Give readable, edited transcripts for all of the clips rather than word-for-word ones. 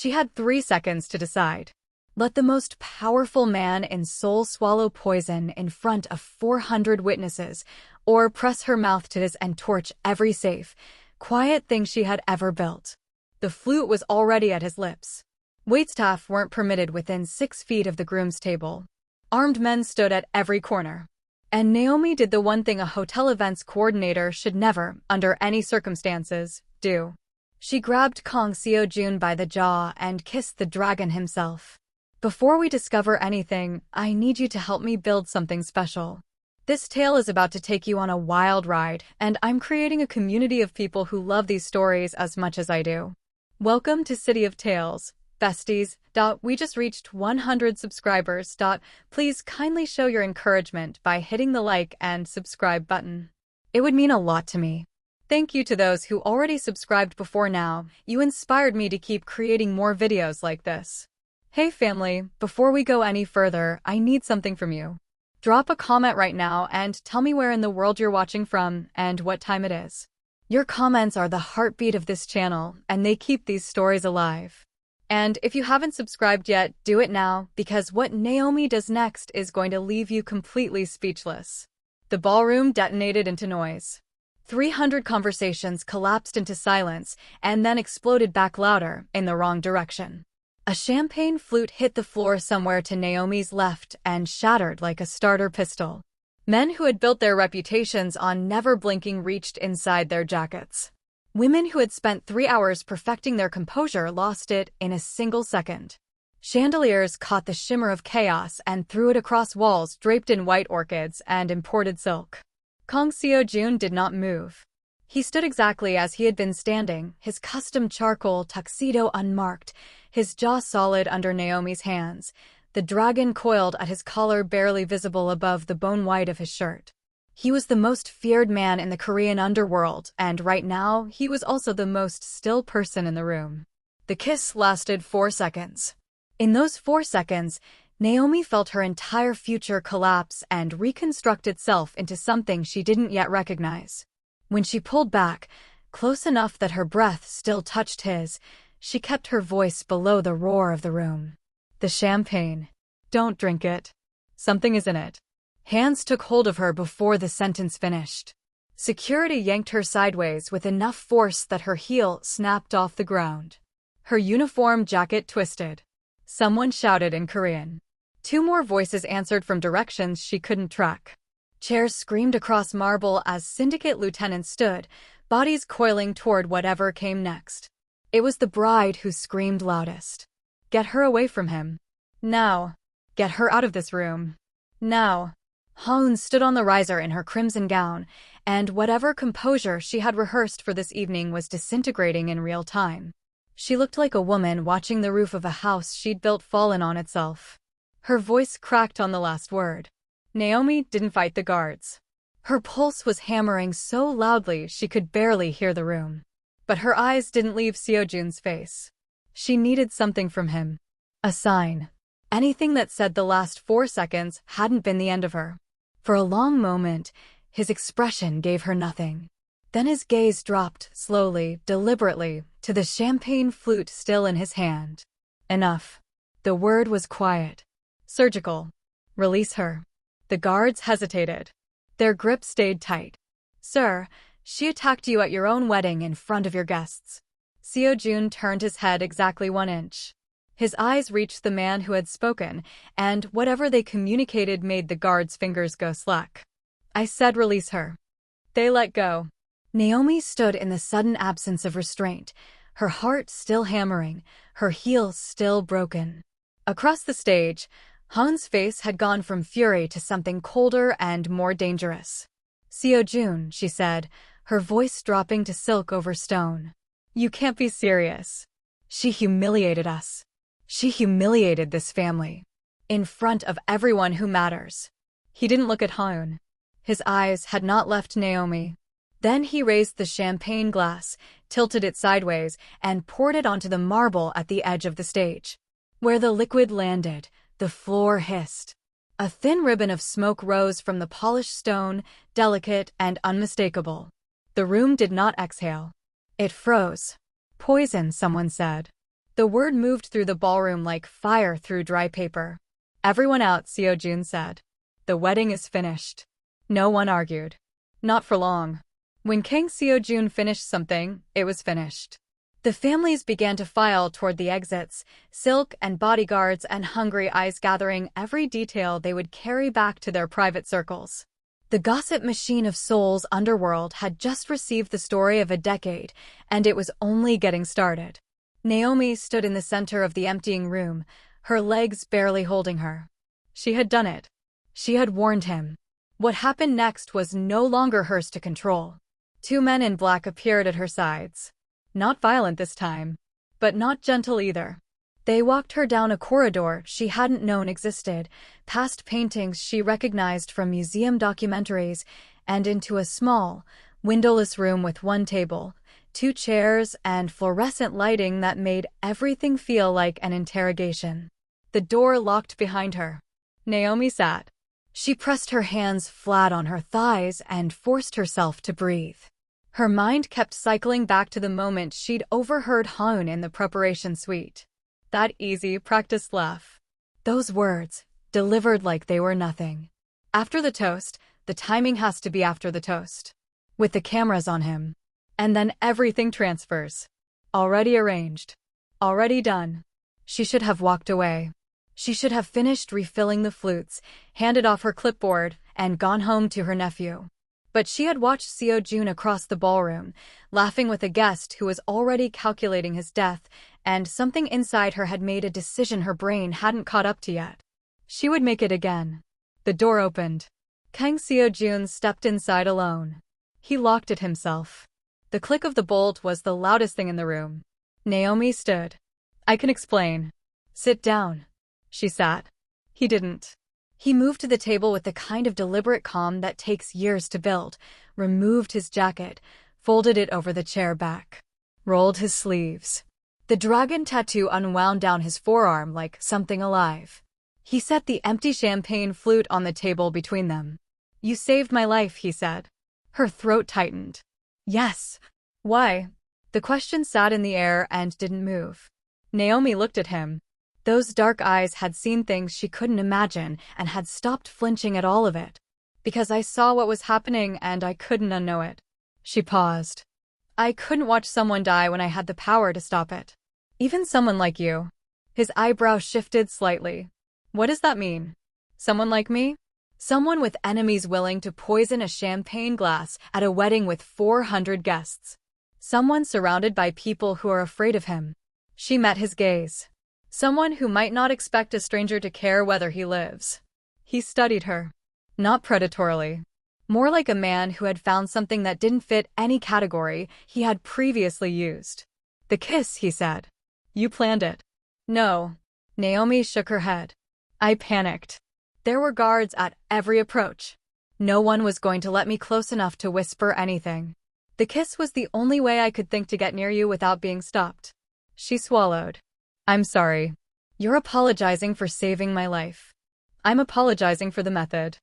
She had 3 seconds to decide. Let the most powerful man in Seoul swallow poison in front of 400 witnesses, or press her mouth to his and torch every safe, quiet thing she had ever built. The flute was already at his lips. Waitstaff weren't permitted within 6 feet of the groom's table. Armed men stood at every corner. And Naomi did the one thing a hotel events coordinator should never, under any circumstances, do. She grabbed Kang Seo-jun by the jaw and kissed the dragon himself. Before we discover anything, I need you to help me build something special. This tale is about to take you on a wild ride, and I'm creating a community of people who love these stories as much as I do. Welcome to City of Tales, besties. We just reached 100 subscribers. Please kindly show your encouragement by hitting the like and subscribe button. It would mean a lot to me. Thank you to those who already subscribed before now. You inspired me to keep creating more videos like this. Hey family, before we go any further, I need something from you. Drop a comment right now and tell me where in the world you're watching from and what time it is. Your comments are the heartbeat of this channel, and they keep these stories alive. And if you haven't subscribed yet, do it now, because what Naomi does next is going to leave you completely speechless. The ballroom detonated into noise. 300 conversations collapsed into silence and then exploded back louder in the wrong direction. A champagne flute hit the floor somewhere to Naomi's left and shattered like a starter pistol. Men who had built their reputations on never blinking reached inside their jackets. Women who had spent 3 hours perfecting their composure lost it in a single second. Chandeliers caught the shimmer of chaos and threw it across walls draped in white orchids and imported silk. Kang Seo-jun did not move. He stood exactly as he had been standing, his custom charcoal tuxedo unmarked, his jaw solid under Naomi's hands, the dragon coiled at his collar barely visible above the bone white of his shirt. He was the most feared man in the Korean underworld, and right now, he was also the most still person in the room. The kiss lasted 4 seconds. In those 4 seconds, Naomi felt her entire future collapse and reconstruct itself into something she didn't yet recognize. When she pulled back, close enough that her breath still touched his, she kept her voice below the roar of the room. The champagne. Don't drink it. Something is in it. Hands took hold of her before the sentence finished. Security yanked her sideways with enough force that her heel snapped off the ground. Her uniform jacket twisted. Someone shouted in Korean. 2 more voices answered from directions she couldn't track. Chairs screamed across marble as syndicate lieutenants stood, bodies coiling toward whatever came next. It was the bride who screamed loudest. Get her away from him. Now. Get her out of this room. Now. Haun stood on the riser in her crimson gown, and whatever composure she had rehearsed for this evening was disintegrating in real time. She looked like a woman watching the roof of a house she'd built fallen on itself. Her voice cracked on the last word. Naomi didn't fight the guards. Her pulse was hammering so loudly she could barely hear the room. But her eyes didn't leave Seo-jun's face. She needed something from him. A sign. Anything that said the last 4 seconds hadn't been the end of her. For a long moment, his expression gave her nothing. Then his gaze dropped, slowly, deliberately, to the champagne flute still in his hand. Enough. The word was quiet. Surgical. Release her. The guards hesitated. Their grip stayed tight. Sir, she attacked you at your own wedding in front of your guests. Seo-jun turned his head exactly 1 inch. His eyes reached the man who had spoken, and whatever they communicated made the guards' fingers go slack. I said release her. They let go. Naomi stood in the sudden absence of restraint, her heart still hammering, her heel still broken. Across the stage, Han's face had gone from fury to something colder and more dangerous. Seo-jun, she said, her voice dropping to silk over stone. You can't be serious. She humiliated us. She humiliated this family. In front of everyone who matters. He didn't look at Han. His eyes had not left Naomi. Then he raised the champagne glass, tilted it sideways, and poured it onto the marble at the edge of the stage. Where the liquid landed, the floor hissed. A thin ribbon of smoke rose from the polished stone, delicate and unmistakable. The room did not exhale. It froze. Poison, someone said. The word moved through the ballroom like fire through dry paper. "Everyone out," Seojun said. "The wedding is finished." No one argued. Not for long. When King Seojun finished something, it was finished. The families began to file toward the exits, silk and bodyguards and hungry eyes gathering every detail they would carry back to their private circles. The gossip machine of Seoul's underworld had just received the story of a decade, and it was only getting started. Naomi stood in the center of the emptying room, her legs barely holding her. She had done it. She had warned him. What happened next was no longer hers to control. Two men in black appeared at her sides. Not violent this time, but not gentle either. They walked her down a corridor she hadn't known existed, past paintings she recognized from museum documentaries, and into a small, windowless room with one table, two chairs, and fluorescent lighting that made everything feel like an interrogation. The door locked behind her. Naomi sat. She pressed her hands flat on her thighs and forced herself to breathe. Her mind kept cycling back to the moment she'd overheard Hoon in the preparation suite. That easy, practiced laugh. Those words, delivered like they were nothing. After the toast, the timing has to be after the toast. With the cameras on him. And then everything transfers. Already arranged. Already done. She should have walked away. She should have finished refilling the flutes, handed off her clipboard, and gone home to her nephew. But she had watched Seojun across the ballroom, laughing with a guest who was already calculating his death, and something inside her had made a decision her brain hadn't caught up to yet. She would make it again. The door opened. Kang Seojun stepped inside alone. He locked it himself. The click of the bolt was the loudest thing in the room. Naomi stood. "I can explain." "Sit down." She sat. He didn't. He moved to the table with the kind of deliberate calm that takes years to build, removed his jacket, folded it over the chair back, rolled his sleeves. The dragon tattoo unwound down his forearm like something alive. He set the empty champagne flute on the table between them. "You saved my life," he said. Her throat tightened. "Yes." "Why?" The question sat in the air and didn't move. Naomi looked at him. Those dark eyes had seen things she couldn't imagine and had stopped flinching at all of it. "Because I saw what was happening and I couldn't unknow it." She paused. "I couldn't watch someone die when I had the power to stop it. Even someone like you." His eyebrow shifted slightly. "What does that mean? Someone like me? Someone with enemies willing to poison a champagne glass at a wedding with 400 guests. Someone surrounded by people who are afraid of him." She met his gaze. Someone who might not expect a stranger to care whether he lives. He studied her. Not predatorily. More like a man who had found something that didn't fit any category he had previously used. "The kiss," he said. "You planned it." "No." Naomi shook her head. "I panicked. There were guards at every approach. No one was going to let me close enough to whisper anything. The kiss was the only way I could think to get near you without being stopped." She swallowed. "I'm sorry. You're apologizing for saving my life. I'm apologizing for the method."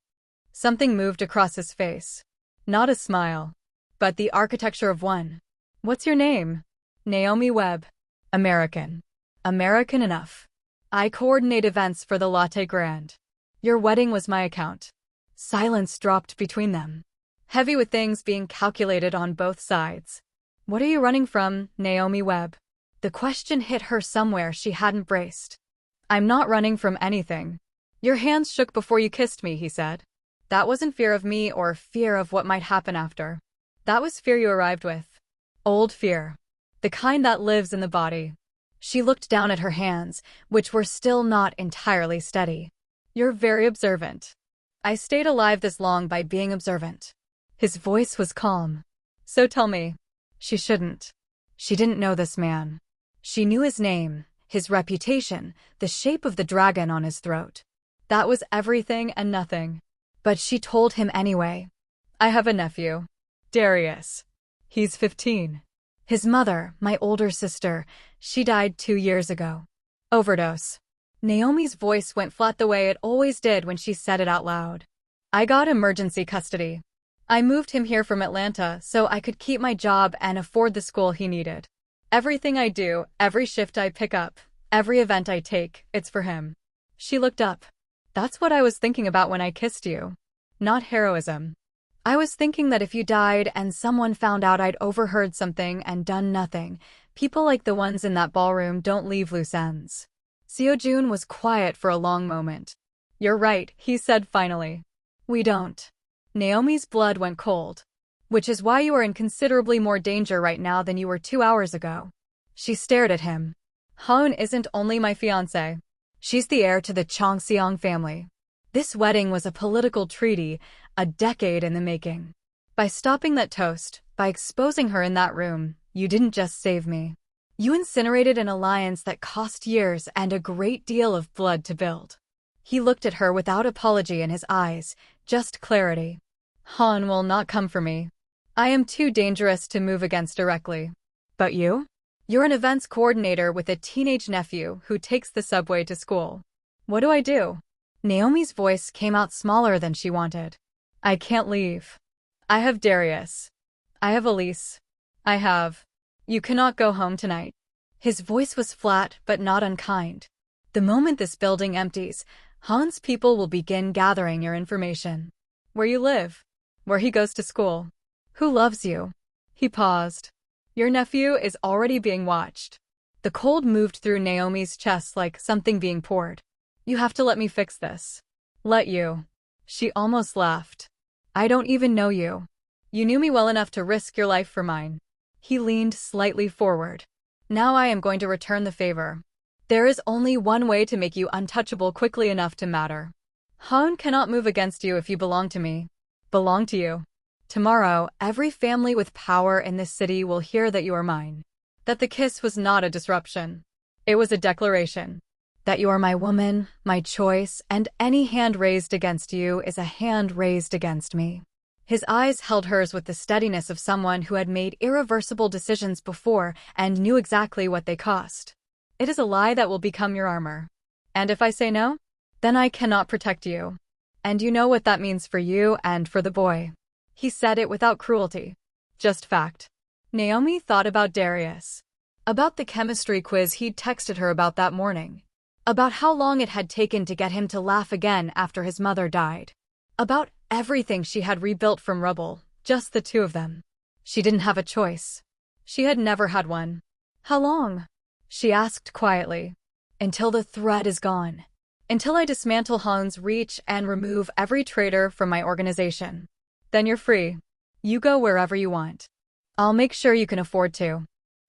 Something moved across his face. Not a smile, but the architecture of one. "What's your name?" "Naomi Webb." "American." "American enough. I coordinate events for the Latte Grand. Your wedding was my account." Silence dropped between them, heavy with things being calculated on both sides. "What are you running from, Naomi Webb?" The question hit her somewhere she hadn't braced. "I'm not running from anything." "Your hands shook before you kissed me," he said. "That wasn't fear of me or fear of what might happen after. That was fear you arrived with. Old fear. The kind that lives in the body." She looked down at her hands, which were still not entirely steady. "You're very observant." "I stayed alive this long by being observant." His voice was calm. "So tell me." She shouldn't. She didn't know this man. She knew his name, his reputation, the shape of the dragon on his throat. That was everything and nothing. But she told him anyway. "I have a nephew. Darius. He's 15. His mother, my older sister, she died 2 years ago. Overdose." Naomi's voice went flat the way it always did when she said it out loud. "I got emergency custody. I moved him here from Atlanta so I could keep my job and afford the school he needed. Everything I do, every shift I pick up, every event I take, it's for him. She looked up. That's what I was thinking about when I kissed you. Not heroism. I was thinking that if you died and someone found out I'd overheard something and done nothing, people like the ones in that ballroom don't leave loose ends. Seojun was quiet for a long moment. You're right, he said finally. We don't. Naomi's blood went cold. Which is why you are in considerably more danger right now than you were 2 hours ago. She stared at him. Hoon isn't only my fiancé. She's the heir to the Chongseong family. This wedding was a political treaty, a decade in the making. By stopping that toast, by exposing her in that room, you didn't just save me. You incinerated an alliance that cost years and a great deal of blood to build. He looked at her without apology in his eyes, just clarity. Han will not come for me. I am too dangerous to move against directly. But you? You're an events coordinator with a teenage nephew who takes the subway to school. What do I do? Naomi's voice came out smaller than she wanted. I can't leave. I have Darius. I have Elise. I have. You cannot go home tonight. His voice was flat but not unkind. The moment this building empties, Han's people will begin gathering your information. Where you live. Where he goes to school. Who loves you? He paused. Your nephew is already being watched. The cold moved through Naomi's chest like something being poured. You have to let me fix this. Let you. She almost laughed. I don't even know you. You knew me well enough to risk your life for mine. He leaned slightly forward. Now I am going to return the favor. There is only one way to make you untouchable quickly enough to matter. Han cannot move against you if you belong to me. Belong to you. Tomorrow, every family with power in this city will hear that you are mine. That the kiss was not a disruption. It was a declaration. That you are my woman, my choice, and any hand raised against you is a hand raised against me. His eyes held hers with the steadiness of someone who had made irreversible decisions before and knew exactly what they cost. It is a lie that will become your armor. And if I say no, then I cannot protect you. And you know what that means for you and for the boy. He said it without cruelty. Just fact. Naomi thought about Darius. About the chemistry quiz he'd texted her about that morning. About how long it had taken to get him to laugh again after his mother died. About everything she had rebuilt from rubble, just the two of them. She didn't have a choice. She had never had one. How long? She asked quietly. Until the thread is gone. Until I dismantle Han's reach and remove every traitor from my organization. Then you're free. You go wherever you want. I'll make sure you can afford to.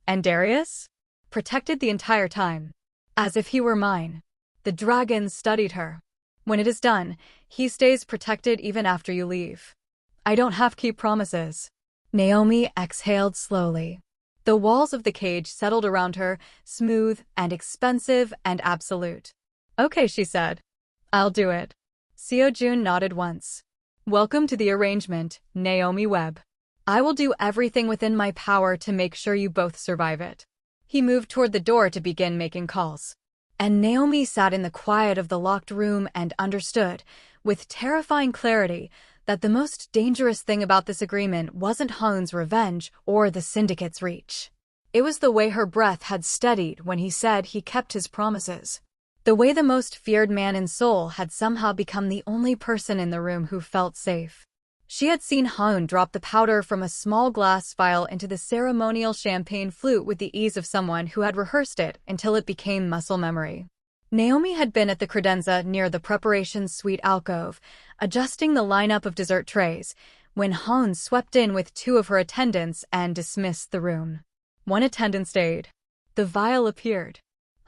And Darius? Protected the entire time. As if he were mine. The dragon studied her. When it is done, he stays protected even after you leave. I don't have to keep promises. Naomi exhaled slowly. The walls of the cage settled around her, smooth and expensive and absolute. Okay, she said. I'll do it. Seojun nodded once. Welcome to the arrangement, Naomi Webb. I will do everything within my power to make sure you both survive it. He moved toward the door to begin making calls. And Naomi sat in the quiet of the locked room and understood, with terrifying clarity, that the most dangerous thing about this agreement wasn't Han's revenge or the syndicate's reach. It was the way her breath had steadied when he said he kept his promises. The way the most feared man in Seoul had somehow become the only person in the room who felt safe. She had seen Han drop the powder from a small glass vial into the ceremonial champagne flute with the ease of someone who had rehearsed it until it became muscle memory. Naomi had been at the credenza near the preparation suite alcove, adjusting the lineup of dessert trays, when Han swept in with 2 of her attendants and dismissed the room. One attendant stayed. The vial appeared.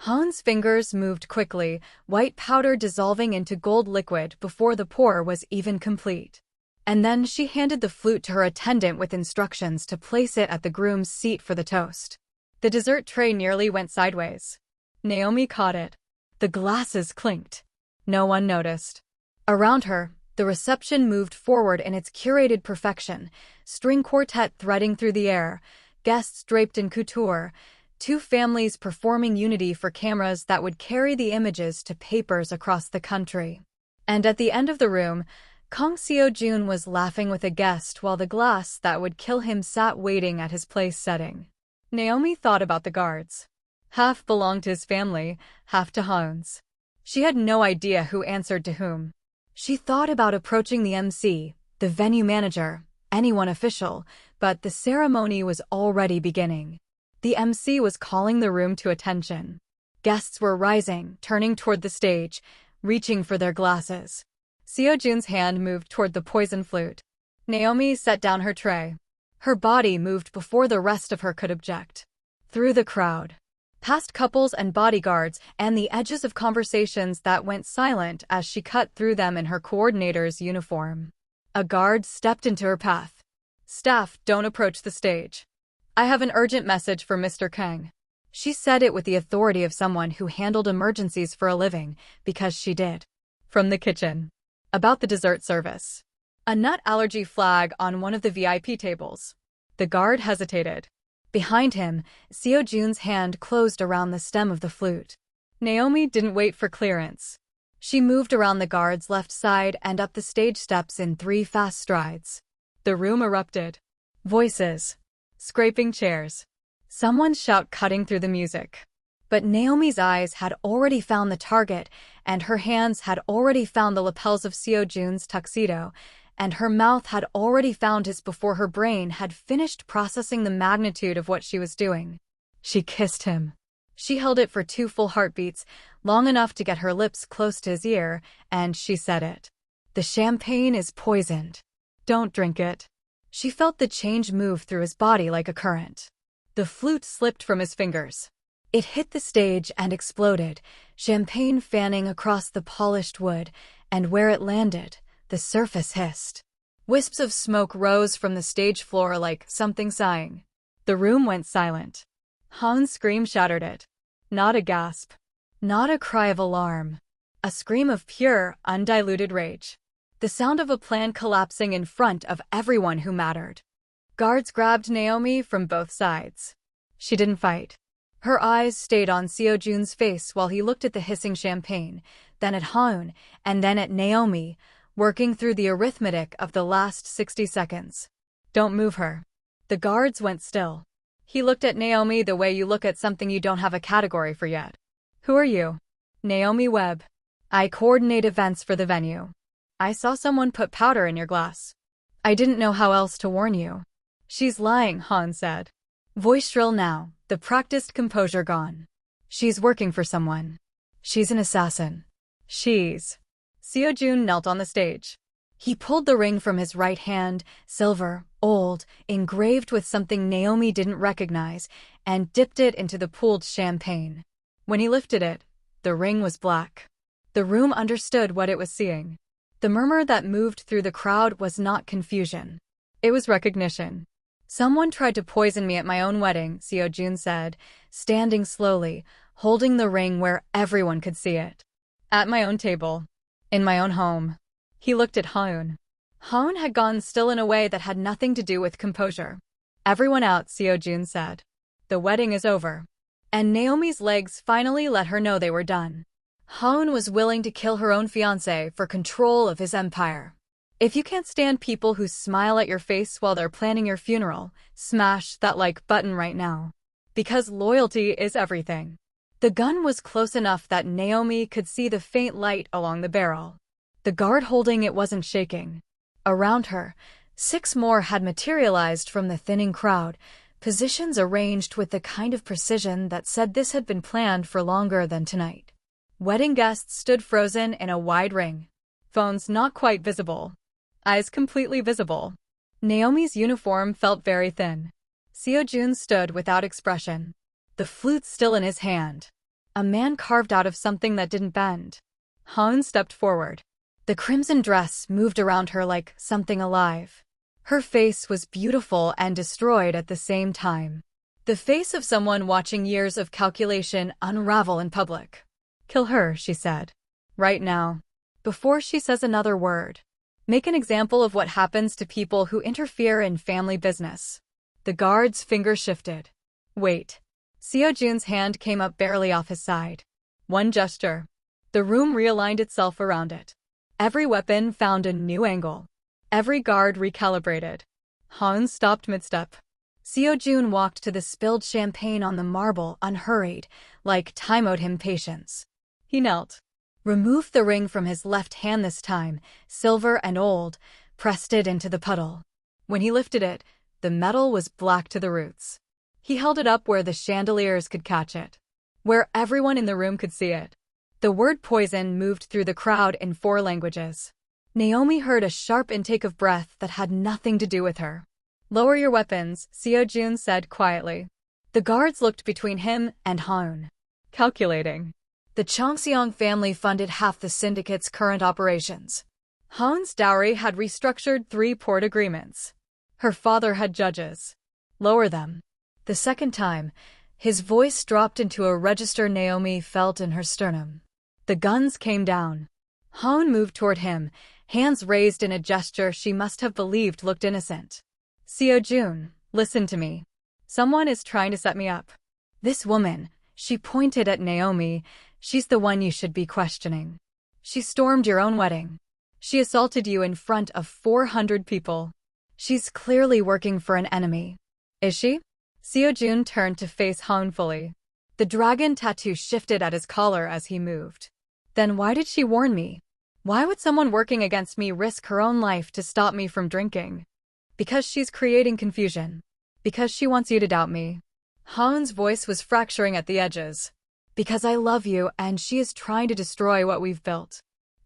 Han's fingers moved quickly, white powder dissolving into gold liquid before the pour was even complete. And then she handed the flute to her attendant with instructions to place it at the groom's seat for the toast. The dessert tray nearly went sideways. Naomi caught it. The glasses clinked. No one noticed. Around her, the reception moved forward in its curated perfection, string quartet threading through the air, guests draped in couture, 2 families performing unity for cameras that would carry the images to papers across the country. And at the end of the room, Kang Seo-jun was laughing with a guest while the glass that would kill him sat waiting at his place setting. Naomi thought about the guards. Half belonged to his family, half to Han's. She had no idea who answered to whom. She thought about approaching the MC, the venue manager, anyone official, but the ceremony was already beginning. The MC was calling the room to attention. Guests were rising, turning toward the stage, reaching for their glasses. Seo-jun's hand moved toward the poison flute. Naomi set down her tray. Her body moved before the rest of her could object. Through the crowd, past couples and bodyguards, and the edges of conversations that went silent as she cut through them in her coordinator's uniform. A guard stepped into her path. "Staff, don't approach the stage. I have an urgent message for Mr. Kang." She said it with the authority of someone who handled emergencies for a living, because she did. From the kitchen. About the dessert service. A nut allergy flag on one of the VIP tables. The guard hesitated. Behind him, Seo-jun's hand closed around the stem of the flute. Naomi didn't wait for clearance. She moved around the guard's left side and up the stage steps in 3 fast strides. The room erupted. Voices. Scraping chairs. Someone's shout cutting through the music. But Naomi's eyes had already found the target, and her hands had already found the lapels of Seo-jun's tuxedo, and her mouth had already found his before her brain had finished processing the magnitude of what she was doing. She kissed him. She held it for 2 full heartbeats, long enough to get her lips close to his ear, and she said it. "The champagne is poisoned. Don't drink it." She felt the change move through his body like a current. The flute slipped from his fingers. It hit the stage and exploded, champagne fanning across the polished wood, and where it landed, the surface hissed. Wisps of smoke rose from the stage floor like something sighing. The room went silent. Han's scream shattered it. Not a gasp. Not a cry of alarm. A scream of pure, undiluted rage. The sound of a plan collapsing in front of everyone who mattered. Guards grabbed Naomi from both sides. She didn't fight. Her eyes stayed on Seo-jun's face while he looked at the hissing champagne, then at Han, and then at Naomi, working through the arithmetic of the last 60 seconds. "Don't move her." The guards went still. He looked at Naomi the way you look at something you don't have a category for yet. "Who are you?" "Naomi Webb. I coordinate events for the venue. I saw someone put powder in your glass. I didn't know how else to warn you." "She's lying," Han said. Voice shrill now, the practiced composure gone. "She's working for someone. She's an assassin. Seo-jun knelt on the stage. He pulled the ring from his right hand, silver, old, engraved with something Naomi didn't recognize, and dipped it into the pooled champagne. When he lifted it, the ring was black. The room understood what it was seeing. The murmur that moved through the crowd was not confusion. It was recognition. "Someone tried to poison me at my own wedding," Seo-jun said, standing slowly, holding the ring where everyone could see it. "At my own table. In my own home." He looked at Haun. Haun had gone still in a way that had nothing to do with composure. "Everyone out," Seo-jun said. "The wedding is over." And Naomi's legs finally let her know they were done. Haun was willing to kill her own fiancé for control of his empire. If you can't stand people who smile at your face while they're planning your funeral, smash that like button right now. Because loyalty is everything. The gun was close enough that Naomi could see the faint light along the barrel. The guard holding it wasn't shaking. Around her, 6 more had materialized from the thinning crowd, positions arranged with the kind of precision that said this had been planned for longer than tonight. Wedding guests stood frozen in a wide ring. Phones not quite visible. Eyes completely visible. Naomi's uniform felt very thin. Seo-jun stood without expression. The flute still in his hand. A man carved out of something that didn't bend. Han stepped forward. The crimson dress moved around her like something alive. Her face was beautiful and destroyed at the same time. The face of someone watching years of calculation unravel in public. "Kill her," she said. "Right now. Before she says another word. Make an example of what happens to people who interfere in family business." The guard's finger shifted. "Wait." Seo-jun's hand came up barely off his side. One gesture. The room realigned itself around it. Every weapon found a new angle. Every guard recalibrated. Han stopped mid-step. Seo-jun walked to the spilled champagne on the marble unhurried, like time owed him patience. He knelt, removed the ring from his left hand this time, silver and old, pressed it into the puddle. When he lifted it, the metal was black to the roots. He held it up where the chandeliers could catch it, where everyone in the room could see it. The word poison moved through the crowd in 4 languages. Naomi heard a sharp intake of breath that had nothing to do with her. "Lower your weapons," Seo-jun said quietly. The guards looked between him and Haun, calculating. The Chongseong family funded half the syndicate's current operations. Haun's dowry had restructured 3 port agreements. Her father had judges. "Lower them." The second time, his voice dropped into a register Naomi felt in her sternum. The guns came down. Haun moved toward him, hands raised in a gesture she must have believed looked innocent. "Seo-jun, listen to me. Someone is trying to set me up. This woman," she pointed at Naomi, "she's the one you should be questioning. She stormed your own wedding. She assaulted you in front of 400 people. She's clearly working for an enemy." "Is she?" Seo-jun turned to face Haun fully. The dragon tattoo shifted at his collar as he moved. "Then why did she warn me? Why would someone working against me risk her own life to stop me from drinking?" "Because she's creating confusion. Because she wants you to doubt me." Haun's voice was fracturing at the edges. "Because I love you and she is trying to destroy what we've built."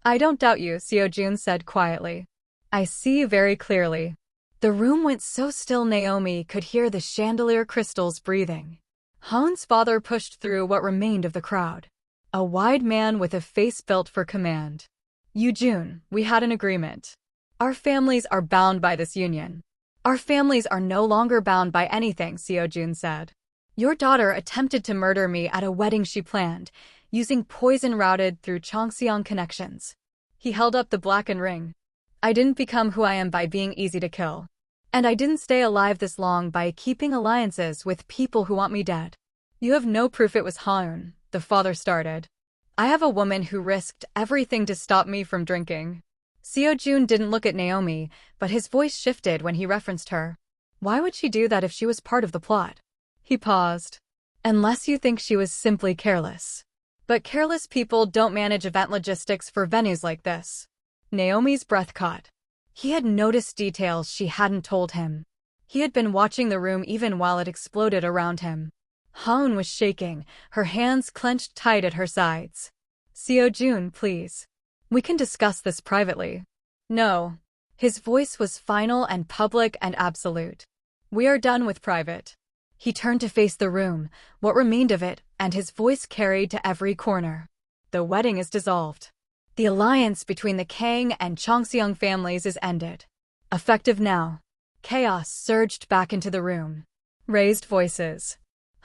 "I don't doubt you," Seo-jun said quietly. "I see very clearly." The room went so still Naomi could hear the chandelier crystals breathing. Haun's father pushed through what remained of the crowd. A wide man with a face built for command. "Yoo-jun, we had an agreement. Our families are bound by this union." "Our families are no longer bound by anything," Seo-jun said. "Your daughter attempted to murder me at a wedding she planned, using poison routed through Chongseong connections." He held up the blackened ring. "I didn't become who I am by being easy to kill. And I didn't stay alive this long by keeping alliances with people who want me dead." "You have no proof it was Haun," the father started. "I have a woman who risked everything to stop me from drinking." Seo-jun didn't look at Naomi, but his voice shifted when he referenced her. "Why would she do that if she was part of the plot?" He paused. "Unless you think she was simply careless. But careless people don't manage event logistics for venues like this." Naomi's breath caught. He had noticed details she hadn't told him. He had been watching the room even while it exploded around him. Haun was shaking, her hands clenched tight at her sides. "Seo-jun, please. We can discuss this privately." "No." His voice was final and public and absolute. "We are done with private." He turned to face the room, what remained of it, and his voice carried to every corner. "The wedding is dissolved. The alliance between the Kang and Chongseong families is ended. Effective now." Chaos surged back into the room. Raised voices.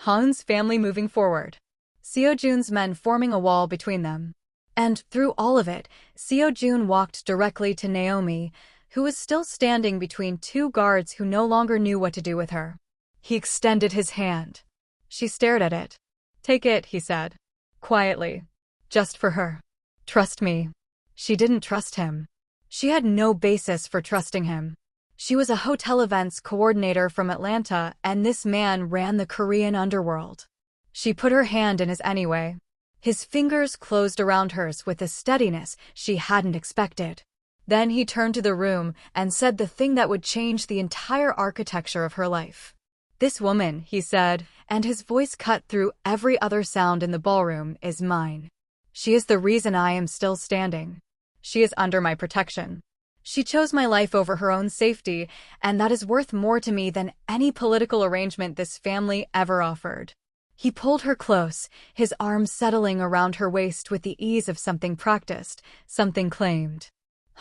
Haun's family moving forward. Seo-jun's men forming a wall between them. And through all of it, Seo-jun walked directly to Naomi, who was still standing between 2 guards who no longer knew what to do with her. He extended his hand. She stared at it. "Take it," he said. Quietly. "Just for her. Trust me." She didn't trust him. She had no basis for trusting him. She was a hotel events coordinator from Atlanta, and this man ran the Korean underworld. She put her hand in his anyway. His fingers closed around hers with a steadiness she hadn't expected. Then he turned to the room and said the thing that would change the entire architecture of her life. "This woman," he said, and his voice cut through every other sound in the ballroom, "is mine. She is the reason I am still standing. She is under my protection. She chose my life over her own safety, and that is worth more to me than any political arrangement this family ever offered." He pulled her close, his arms settling around her waist with the ease of something practiced, something claimed.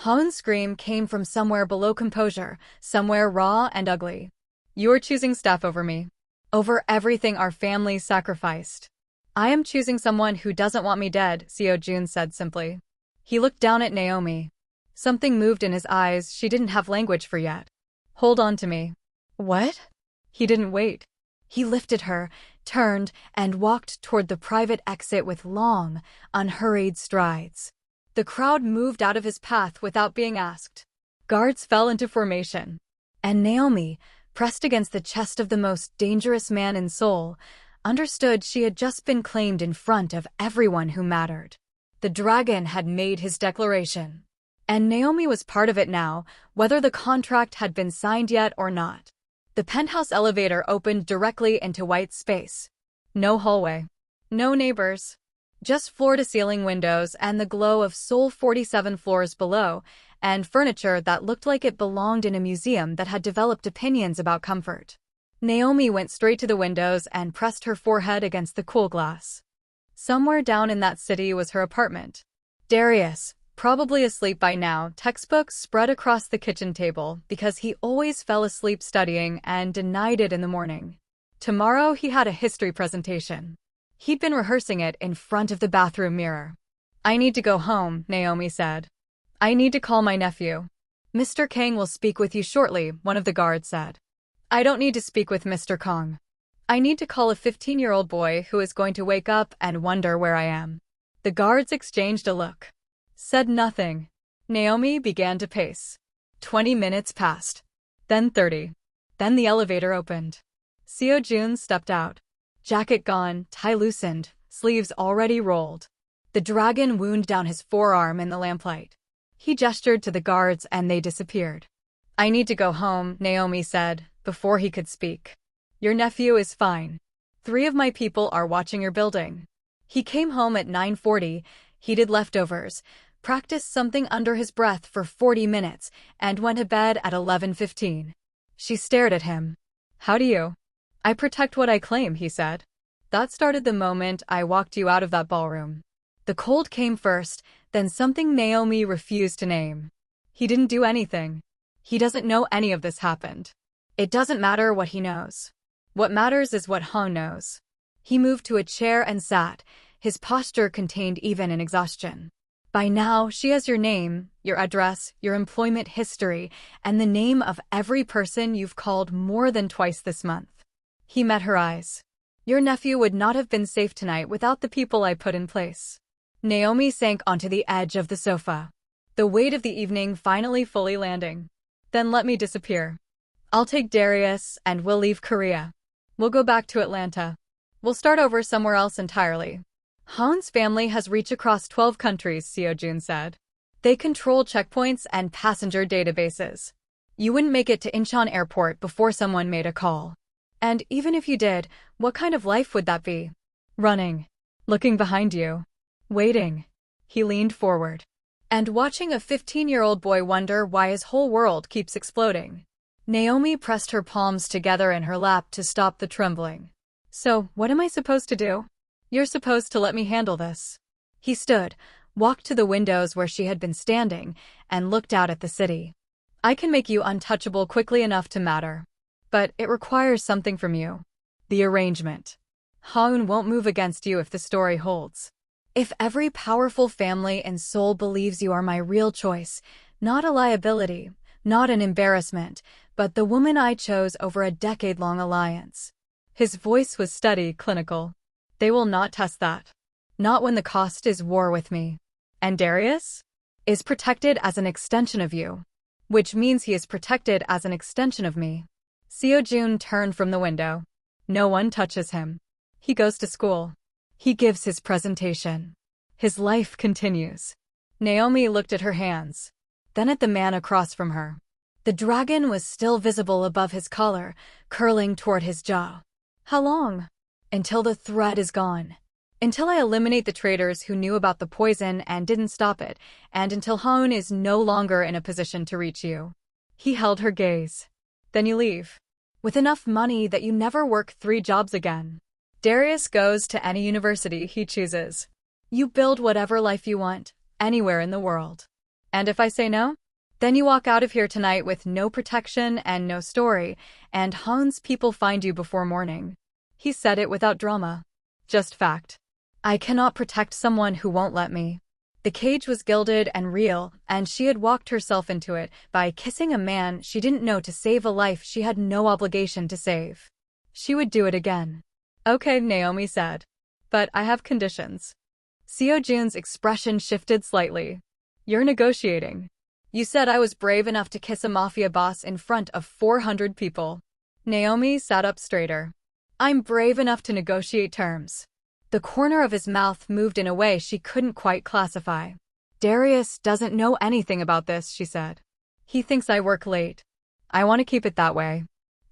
Haun's scream came from somewhere below composure, somewhere raw and ugly. "You're choosing staff over me. Over everything our family sacrificed." "I am choosing someone who doesn't want me dead," Seo-jun said simply. He looked down at Naomi. Something moved in his eyes she didn't have language for yet. "Hold on to me." "What?" He didn't wait. He lifted her, turned, and walked toward the private exit with long, unhurried strides. The crowd moved out of his path without being asked. Guards fell into formation. And Naomi, pressed against the chest of the most dangerous man in Seoul, understood she had just been claimed in front of everyone who mattered. The dragon had made his declaration. And Naomi was part of it now, whether the contract had been signed yet or not. The penthouse elevator opened directly into white space. No hallway. No neighbors. Just floor-to-ceiling windows and the glow of Seoul 47 floors below, and furniture that looked like it belonged in a museum that had developed opinions about comfort. Naomi went straight to the windows and pressed her forehead against the cool glass. Somewhere down in that city was her apartment. Darius, probably asleep by now, textbooks spread across the kitchen table because he always fell asleep studying and denied it in the morning. Tomorrow he had a history presentation. He'd been rehearsing it in front of the bathroom mirror. "I need to go home," Naomi said. "I need to call my nephew." "Mr. Kang will speak with you shortly," one of the guards said. "I don't need to speak with Mr. Kang. I need to call a 15-year-old boy who is going to wake up and wonder where I am." The guards exchanged a look. Said nothing. Naomi began to pace. 20 minutes passed. Then 30. Then the elevator opened. Seo-jun stepped out. Jacket gone, tie loosened, sleeves already rolled. The dragon wound down his forearm in the lamplight. He gestured to the guards and they disappeared. "I need to go home," Naomi said, before he could speak. "Your nephew is fine. 3 of my people are watching your building." He came home at 9:40, heated leftovers, practiced something under his breath for 40 minutes, and went to bed at 11:15. She stared at him. "How do you?" "I protect what I claim," he said. "That started the moment I walked you out of that ballroom." The cold came first, then something Naomi refused to name. "He didn't do anything. He doesn't know any of this happened. It doesn't matter what he knows. What matters is what Han knows." He moved to a chair and sat, his posture contained even in exhaustion. "By now, she has your name, your address, your employment history, and the name of every person you've called more than twice this month." He met her eyes. "Your nephew would not have been safe tonight without the people I put in place." Naomi sank onto the edge of the sofa. The weight of the evening finally fully landing. "Then let me disappear. I'll take Darius and we'll leave Korea. We'll go back to Atlanta. We'll start over somewhere else entirely." "Han's family has reach across 12 countries," Seo-jun said. "They control checkpoints and passenger databases. You wouldn't make it to Incheon Airport before someone made a call. And even if you did, what kind of life would that be? Running. Looking behind you. Waiting." He leaned forward. "And watching a 15-year-old boy wonder why his whole world keeps exploding." Naomi pressed her palms together in her lap to stop the trembling. "So, what am I supposed to do?" "You're supposed to let me handle this." He stood, walked to the windows where she had been standing, and looked out at the city. "I can make you untouchable quickly enough to matter. But it requires something from you. The arrangement. Han won't move against you if the story holds. If every powerful family in Seoul believes you are my real choice, not a liability, not an embarrassment, but the woman I chose over a decade-long alliance." His voice was steady, clinical. "They will not test that. Not when the cost is war with me. And Darius? Is protected as an extension of you. Which means he is protected as an extension of me." Seo-jun turned from the window. "No one touches him. He goes to school. He gives his presentation. His life continues." Naomi looked at her hands, then at the man across from her. The dragon was still visible above his collar, curling toward his jaw. "How long?" "Until the threat is gone. Until I eliminate the traitors who knew about the poison and didn't stop it, and until Han is no longer in a position to reach you." He held her gaze. "Then you leave. With enough money that you never work 3 jobs again. Darius goes to any university he chooses. You build whatever life you want, anywhere in the world. And if I say no? Then you walk out of here tonight with no protection and no story, and Han's people find you before morning." He said it without drama. Just fact. "I cannot protect someone who won't let me." The cage was gilded and real, and she had walked herself into it by kissing a man she didn't know to save a life she had no obligation to save. She would do it again. "Okay," Naomi said. "But I have conditions." Seo-jun's expression shifted slightly. "You're negotiating. You said I was brave enough to kiss a mafia boss in front of 400 people. Naomi sat up straighter. I'm brave enough to negotiate terms. The corner of his mouth moved in a way she couldn't quite classify. Darius doesn't know anything about this, she said. He thinks I work late. I want to keep it that way.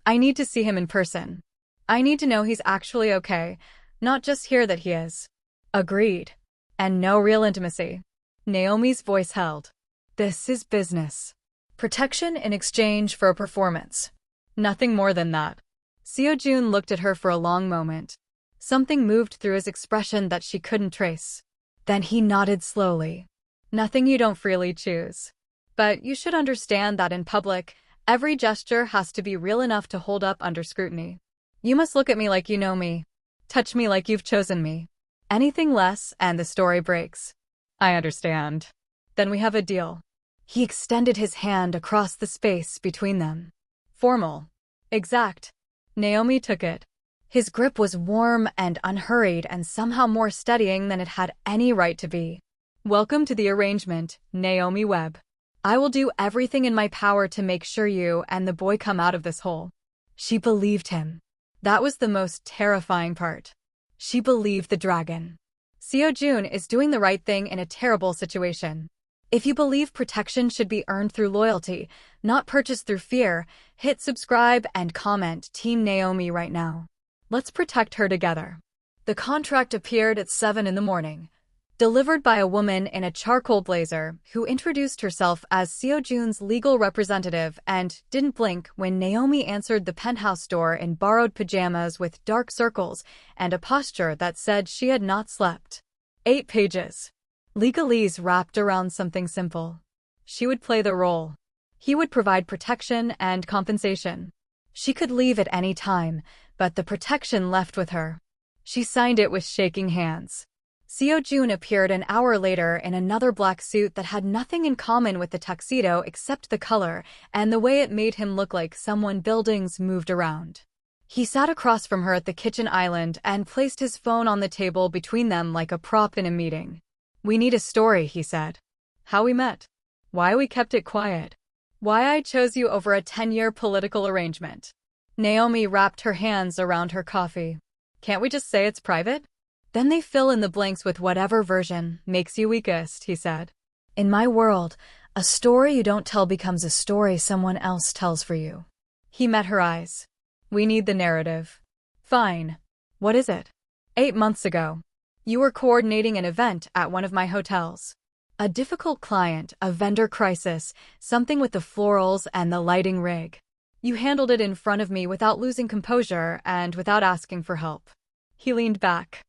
I need to see him in person. I need to know he's actually okay, not just hear that he is. Agreed. And no real intimacy. Naomi's voice held. This is business. Protection in exchange for a performance. Nothing more than that. Seojun looked at her for a long moment. Something moved through his expression that she couldn't trace. Then he nodded slowly. Nothing you don't freely choose. But you should understand that in public, every gesture has to be real enough to hold up under scrutiny. You must look at me like you know me. Touch me like you've chosen me. Anything less, and the story breaks. I understand. Then we have a deal. He extended his hand across the space between them. Formal. Exact. Naomi took it. His grip was warm and unhurried and somehow more steadying than it had any right to be. Welcome to the arrangement, Naomi Webb. I will do everything in my power to make sure you and the boy come out of this hole. She believed him. That was the most terrifying part. She believed the dragon. Seojun is doing the right thing in a terrible situation. If you believe protection should be earned through loyalty, not purchased through fear, hit subscribe and comment Team Naomi right now. Let's protect her together. The contract appeared at 7 in the morning. Delivered by a woman in a charcoal blazer who introduced herself as Seojun's legal representative and didn't blink when Naomi answered the penthouse door in borrowed pajamas with dark circles and a posture that said she had not slept. 8 pages. Legalese wrapped around something simple. She would play the role. He would provide protection and compensation. She could leave at any time, but the protection left with her. She signed it with shaking hands. Seojun appeared an hour later in another black suit that had nothing in common with the tuxedo except the color and the way it made him look like someone buildings moved around. He sat across from her at the kitchen island and placed his phone on the table between them like a prop in a meeting. We need a story, he said. How we met. Why we kept it quiet. Why I chose you over a 10-year political arrangement. Naomi wrapped her hands around her coffee. Can't we just say it's private? Then they fill in the blanks with whatever version makes you weakest, he said. In my world, a story you don't tell becomes a story someone else tells for you. He met her eyes. We need the narrative. Fine. What is it? 8 months ago. You were coordinating an event at one of my hotels. A difficult client, a vendor crisis, something with the florals and the lighting rig. You handled it in front of me without losing composure and without asking for help. He leaned back.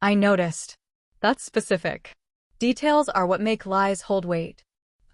I noticed. That's specific. Details are what make lies hold weight.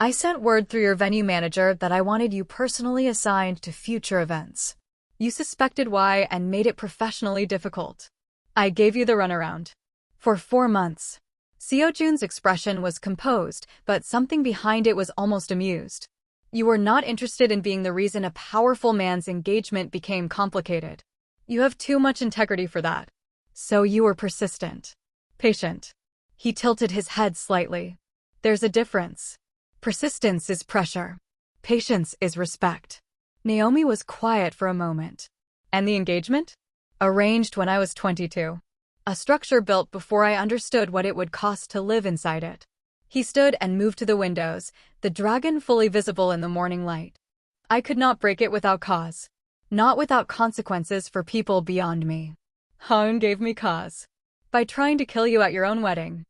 I sent word through your venue manager that I wanted you personally assigned to future events. You suspected why and made it professionally difficult. I gave you the runaround. For 4 months. Seojun's expression was composed, but something behind it was almost amused. You were not interested in being the reason a powerful man's engagement became complicated. You have too much integrity for that. So you were persistent. Patient. He tilted his head slightly. There's a difference. Persistence is pressure. Patience is respect. Naomi was quiet for a moment. And the engagement? Arranged when I was 22. A structure built before I understood what it would cost to live inside it. He stood and moved to the windows, the dragon fully visible in the morning light. I could not break it without cause. Not without consequences for people beyond me. Han gave me cause. By trying to kill you at your own wedding.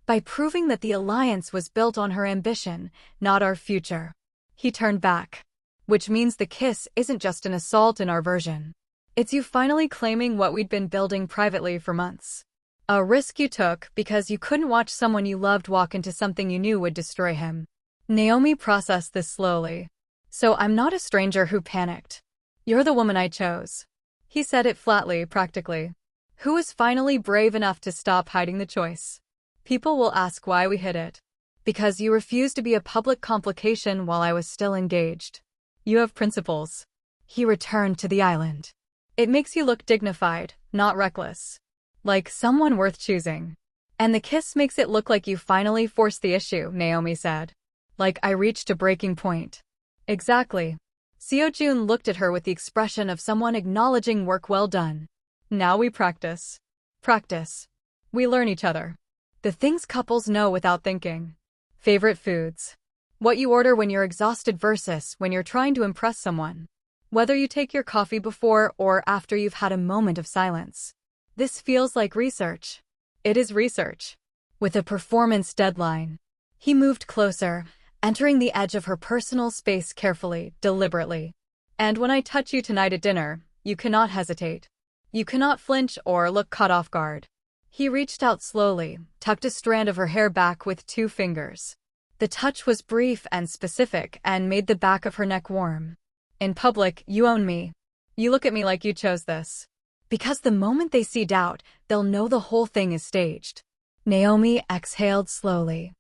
By proving that the alliance was built on her ambition, not our future. He turned back. Which means the kiss isn't just an assault in our version. It's you finally claiming what we'd been building privately for months. A risk you took because you couldn't watch someone you loved walk into something you knew would destroy him. Naomi processed this slowly. So I'm not a stranger who panicked. You're the woman I chose. He said it flatly, practically. Who was finally brave enough to stop hiding the choice? People will ask why we hid it. Because you refused to be a public complication while I was still engaged. You have principles. He returned to the island. It makes you look dignified, not reckless. Like someone worth choosing. And the kiss makes it look like you finally forced the issue, Naomi said. Like I reached a breaking point. Exactly. Seo-jun looked at her with the expression of someone acknowledging work well done. Now we practice. Practice. We learn each other. The things couples know without thinking. Favorite foods. What you order when you're exhausted versus when you're trying to impress someone. Whether you take your coffee before or after you've had a moment of silence. This feels like research. It is research. With a performance deadline. He moved closer, entering the edge of her personal space carefully, deliberately. And when I touch you tonight at dinner, you cannot hesitate. You cannot flinch or look caught off guard. He reached out slowly, tucked a strand of her hair back with 2 fingers. The touch was brief and specific and made the back of her neck warm. In public, you own me. You look at me like you chose this. Because the moment they see doubt, they'll know the whole thing is staged. Naomi exhaled slowly.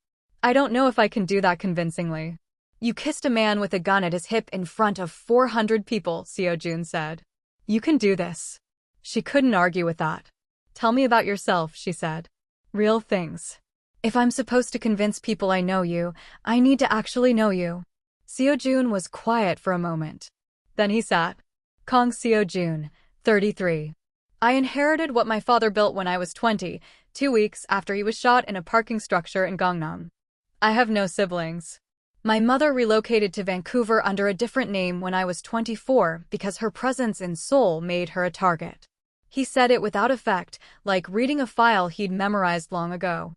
I don't know if I can do that convincingly. You kissed a man with a gun at his hip in front of 400 people, Seo-jun said. You can do this. She couldn't argue with that. Tell me about yourself, she said. Real things. If I'm supposed to convince people I know you, I need to actually know you. Seo-jun was quiet for a moment. Then he sat. Kong Seo-jun, 33. I inherited what my father built when I was 20, 2 weeks after he was shot in a parking structure in Gangnam. I have no siblings. My mother relocated to Vancouver under a different name when I was 24 because her presence in Seoul made her a target. He said it without effect, like reading a file he'd memorized long ago.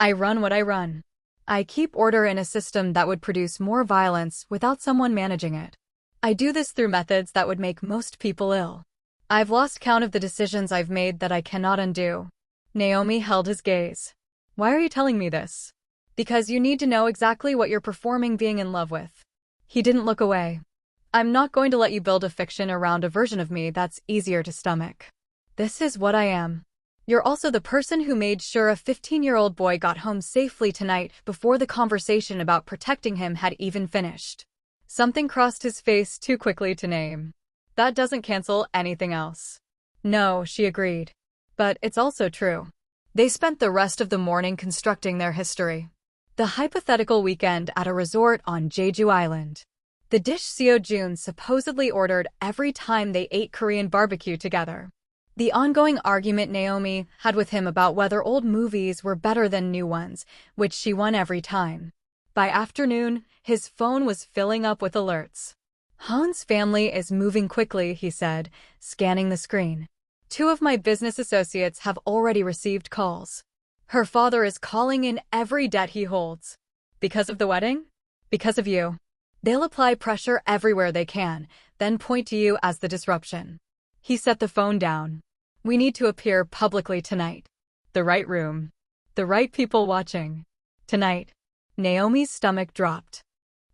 I run what I run. I keep order in a system that would produce more violence without someone managing it. I do this through methods that would make most people ill. I've lost count of the decisions I've made that I cannot undo. Naomi held his gaze. Why are you telling me this? Because you need to know exactly what you're performing being in love with. He didn't look away. I'm not going to let you build a fiction around a version of me that's easier to stomach. This is what I am. You're also the person who made sure a 15-year-old boy got home safely tonight before the conversation about protecting him had even finished. Something crossed his face too quickly to name. That doesn't cancel anything else. No, she agreed. But it's also true. They spent the rest of the morning constructing their history. The hypothetical weekend at a resort on Jeju Island. The dish Seo-jun supposedly ordered every time they ate Korean barbecue together. The ongoing argument Naomi had with him about whether old movies were better than new ones, which she won every time. By afternoon, his phone was filling up with alerts. Han's family is moving quickly, he said, scanning the screen. 2 of my business associates have already received calls. Her father is calling in every debt he holds. Because of the wedding? Because of you. They'll apply pressure everywhere they can, then point to you as the disruption. He set the phone down. We need to appear publicly tonight. The right room. The right people watching. Tonight. Naomi's stomach dropped.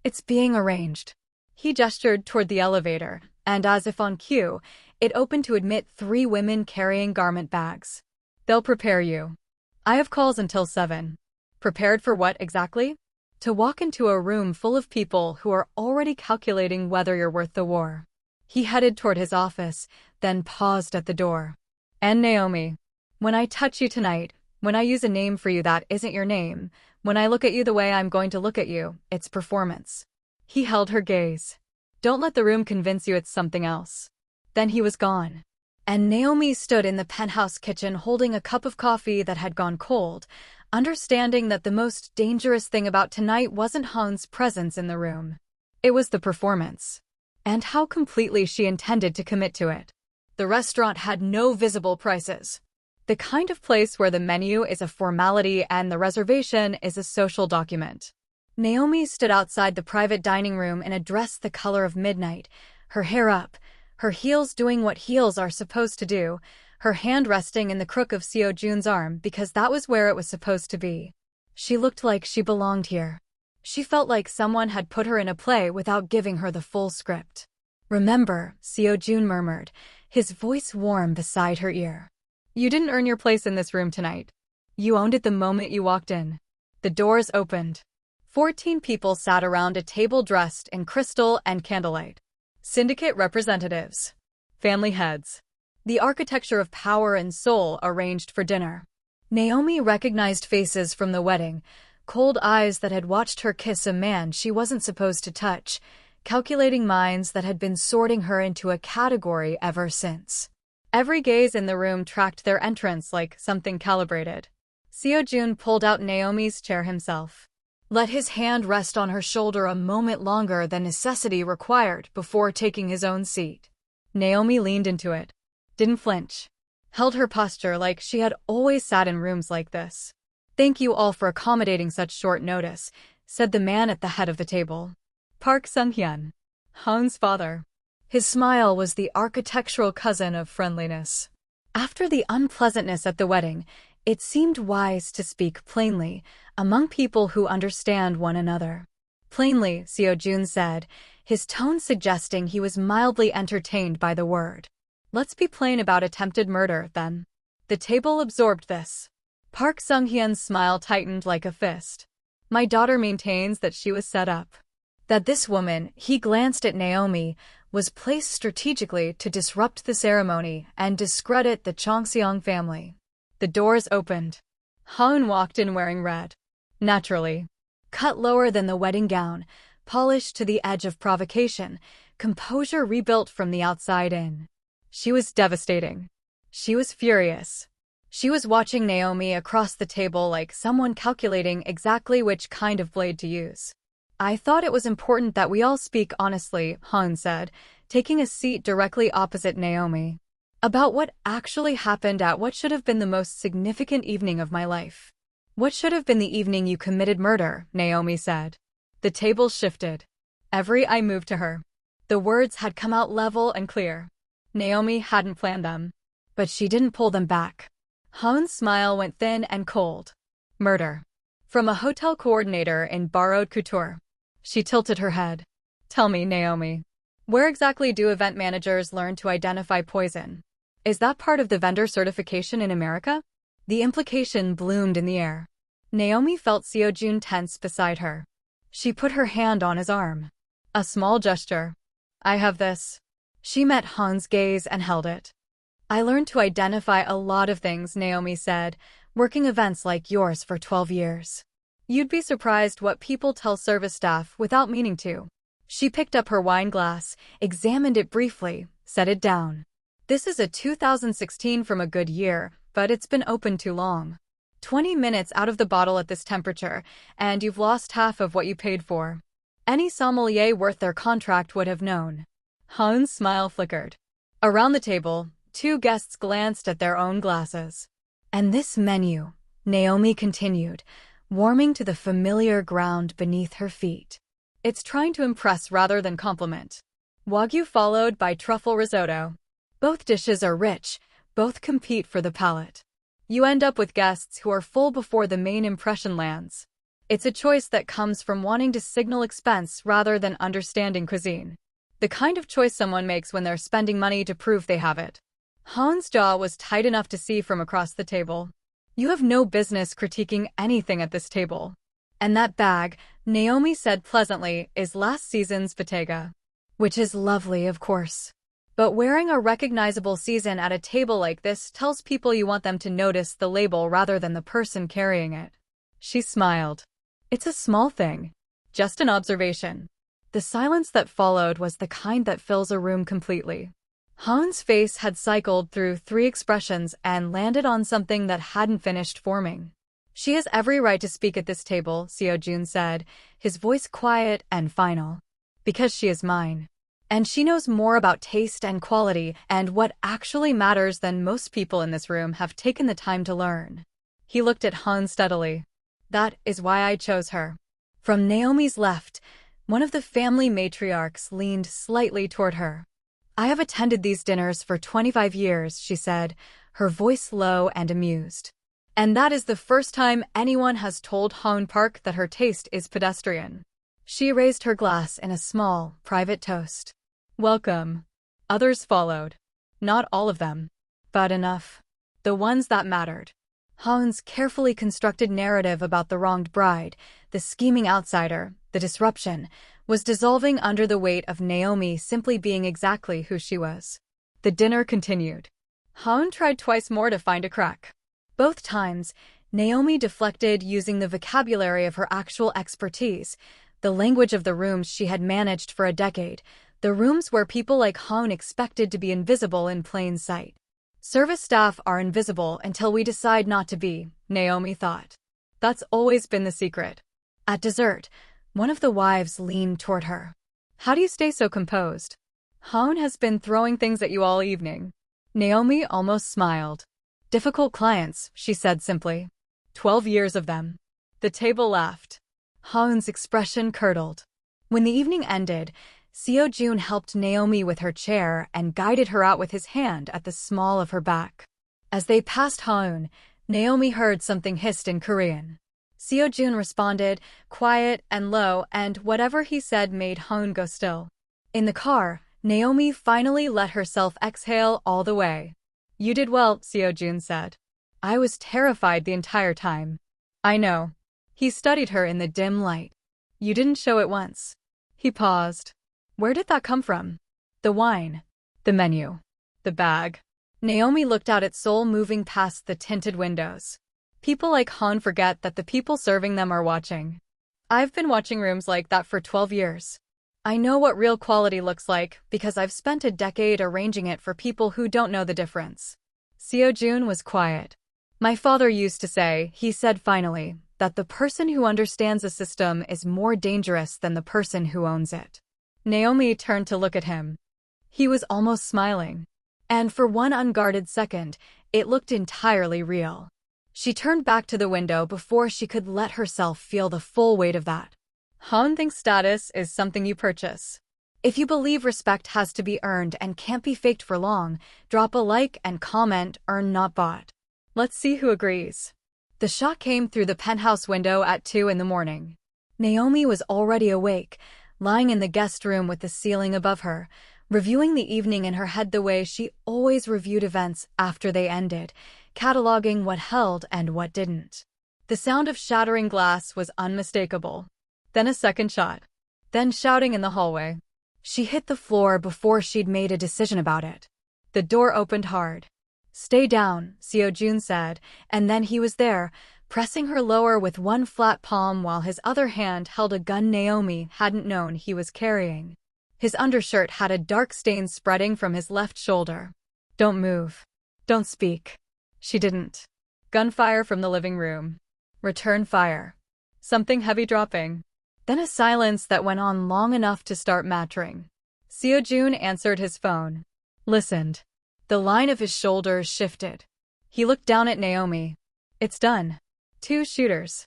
It's being arranged. He gestured toward the elevator, and as if on cue, it opened to admit 3 women carrying garment bags. They'll prepare you. I have calls until 7. Prepared for what exactly? To walk into a room full of people who are already calculating whether you're worth the war. He headed toward his office, then paused at the door. And Naomi, when I touch you tonight, when I use a name for you that isn't your name, when I look at you the way I'm going to look at you, it's performance. He held her gaze. Don't let the room convince you it's something else. Then he was gone. And Naomi stood in the penthouse kitchen holding a cup of coffee that had gone cold, understanding that the most dangerous thing about tonight wasn't Han's presence in the room. It was the performance. And how completely she intended to commit to it. The restaurant had no visible prices. The kind of place where the menu is a formality and the reservation is a social document. Naomi stood outside the private dining room in a dress the color of midnight, her hair up, her heels doing what heels are supposed to do, her hand resting in the crook of Seo-jun's arm because that was where it was supposed to be. She looked like she belonged here. She felt like someone had put her in a play without giving her the full script. Remember, Seo-jun murmured, his voice warm beside her ear. You didn't earn your place in this room tonight. You owned it the moment you walked in. The doors opened. 14 people sat around a table dressed in crystal and candlelight. Syndicate representatives. Family heads. The architecture of power and soul arranged for dinner. Naomi recognized faces from the wedding, cold eyes that had watched her kiss a man she wasn't supposed to touch, calculating minds that had been sorting her into a category ever since. Every gaze in the room tracked their entrance like something calibrated. Seo-jun pulled out Naomi's chair himself. Let his hand rest on her shoulder a moment longer than necessity required before taking his own seat. Naomi leaned into it. Didn't flinch. Held her posture like she had always sat in rooms like this. Thank you all for accommodating such short notice, said the man at the head of the table. Park Sung-hyun, Houn's father. His smile was the architectural cousin of friendliness. After the unpleasantness at the wedding, it seemed wise to speak plainly, among people who understand one another. Plainly, Seo-jun said, his tone suggesting he was mildly entertained by the word. Let's be plain about attempted murder, then. The table absorbed this. Park Sung-hyun's smile tightened like a fist. My daughter maintains that she was set up. That this woman, he glanced at Naomi, was placed strategically to disrupt the ceremony and discredit the Chongseong family. The doors opened. Houn walked in wearing red. Naturally. Cut lower than the wedding gown, polished to the edge of provocation, composure rebuilt from the outside in. She was devastating. She was furious. She was watching Naomi across the table like someone calculating exactly which kind of blade to use. I thought it was important that we all speak honestly, Han said, taking a seat directly opposite Naomi. About what actually happened at what should have been the most significant evening of my life. What should have been the evening you committed murder, Naomi said. The table shifted. Every eye moved to her. The words had come out level and clear. Naomi hadn't planned them. But she didn't pull them back. Han's smile went thin and cold. Murder. From a hotel coordinator in borrowed couture. She tilted her head. Tell me, Naomi. Where exactly do event managers learn to identify poison? Is that part of the vendor certification in America? The implication bloomed in the air. Naomi felt Seo-jun tense beside her. She put her hand on his arm. A small gesture. I have this. She met Han's gaze and held it. I learned to identify a lot of things, Naomi said, working events like yours for 12 years. You'd be surprised what people tell service staff without meaning to. She picked up her wine glass, examined it briefly, set it down. This is a 2016 from a good year, but it's been open too long. 20 minutes out of the bottle at this temperature, and you've lost half of what you paid for. Any sommelier worth their contract would have known. Han's smile flickered. Around the table, two guests glanced at their own glasses. And this menu, Naomi continued, warming to the familiar ground beneath her feet. It's trying to impress rather than compliment. Wagyu followed by truffle risotto. Both dishes are rich, both compete for the palate. You end up with guests who are full before the main impression lands. It's a choice that comes from wanting to signal expense rather than understanding cuisine. The kind of choice someone makes when they're spending money to prove they have it. Han's jaw was tight enough to see from across the table. You have no business critiquing anything at this table. And that bag, Naomi said pleasantly, is last season's Bottega. Which is lovely, of course. But wearing a recognizable season at a table like this tells people you want them to notice the label rather than the person carrying it. She smiled. It's a small thing. Just an observation. The silence that followed was the kind that fills a room completely. Han's face had cycled through 3 expressions and landed on something that hadn't finished forming. She has every right to speak at this table, Seo-jun said, his voice quiet and final. Because she is mine. And she knows more about taste and quality and what actually matters than most people in this room have taken the time to learn. He looked at Han steadily. That is why I chose her. From Naomi's left, one of the family matriarchs leaned slightly toward her. I have attended these dinners for 25 years, she said, her voice low and amused. And that is the first time anyone has told Houn Park that her taste is pedestrian. She raised her glass in a small, private toast. Welcome. Others followed. Not all of them. But enough. The ones that mattered. Houn's carefully constructed narrative about the wronged bride, the scheming outsider, the disruption, was dissolving under the weight of Naomi simply being exactly who she was. The dinner continued. Houn tried twice more to find a crack. Both times, Naomi deflected using the vocabulary of her actual expertise, the language of the rooms she had managed for a decade, the rooms where people like Hoon expected to be invisible in plain sight. Service staff are invisible until we decide not to be, Naomi thought. That's always been the secret. At dessert, one of the wives leaned toward her. How do you stay so composed? Hoon has been throwing things at you all evening. Naomi almost smiled. Difficult clients, she said simply. 12 years of them. The table laughed. Hoon's expression curdled. When the evening ended, Seo-jun helped Naomi with her chair and guided her out with his hand at the small of her back. As they passed Hoon, Naomi heard something hissed in Korean. Seo-jun responded, quiet and low, and whatever he said made Hoon go still. In the car, Naomi finally let herself exhale all the way. You did well, Seo-jun said. I was terrified the entire time. I know. He studied her in the dim light. You didn't show it once. He paused. Where did that come from? The wine. The menu. The bag. Naomi looked out at Seoul moving past the tinted windows. People like Hoon forget that the people serving them are watching. I've been watching rooms like that for 12 years. I know what real quality looks like because I've spent a decade arranging it for people who don't know the difference. Seo-jun was quiet. My father used to say, he said finally, that the person who understands a system is more dangerous than the person who owns it. Naomi turned to look at him. He was almost smiling. And for one unguarded second, it looked entirely real. She turned back to the window before she could let herself feel the full weight of that. Hoon thinks status is something you purchase. If you believe respect has to be earned and can't be faked for long, drop a like and comment earn not bought. Let's see who agrees. The shot came through the penthouse window at 2 in the morning. Naomi was already awake, lying in the guest room with the ceiling above her, reviewing the evening in her head the way she always reviewed events after they ended, cataloging what held and what didn't. The sound of shattering glass was unmistakable. Then a second shot. Then shouting in the hallway. She hit the floor before she'd made a decision about it. The door opened hard. Stay down, Seo-jun said, and then he was there, pressing her lower with one flat palm while his other hand held a gun Naomi hadn't known he was carrying. His undershirt had a dark stain spreading from his left shoulder. Don't move. Don't speak. She didn't. Gunfire from the living room. Return fire. Something heavy dropping. Then a silence that went on long enough to start mattering. Seo-jun answered his phone. Listened. The line of his shoulders shifted. He looked down at Naomi. It's done. 2 shooters.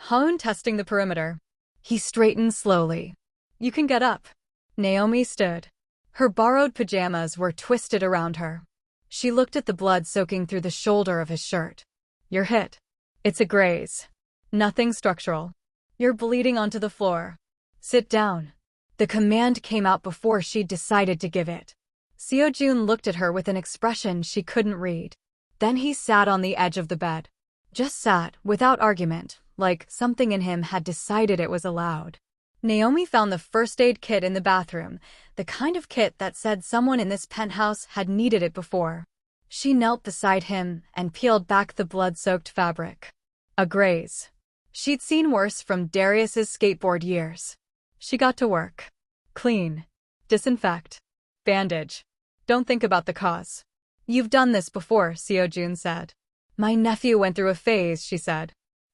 Hoon testing the perimeter. He straightened slowly. You can get up. Naomi stood. Her borrowed pajamas were twisted around her. She looked at the blood soaking through the shoulder of his shirt. You're hit. It's a graze. Nothing structural. You're bleeding onto the floor. Sit down. The command came out before she'd decided to give it. Seo-jun looked at her with an expression she couldn't read. Then he sat on the edge of the bed. Just sat, without argument, like something in him had decided it was allowed. Naomi found the first aid kit in the bathroom, the kind of kit that said someone in this penthouse had needed it before. She knelt beside him and peeled back the blood-soaked fabric. A graze. She'd seen worse from Darius's skateboard years. She got to work. Clean. Disinfect. Bandage. Don't think about the cause. You've done this before, Seo-jun said. My nephew went through a phase, she said.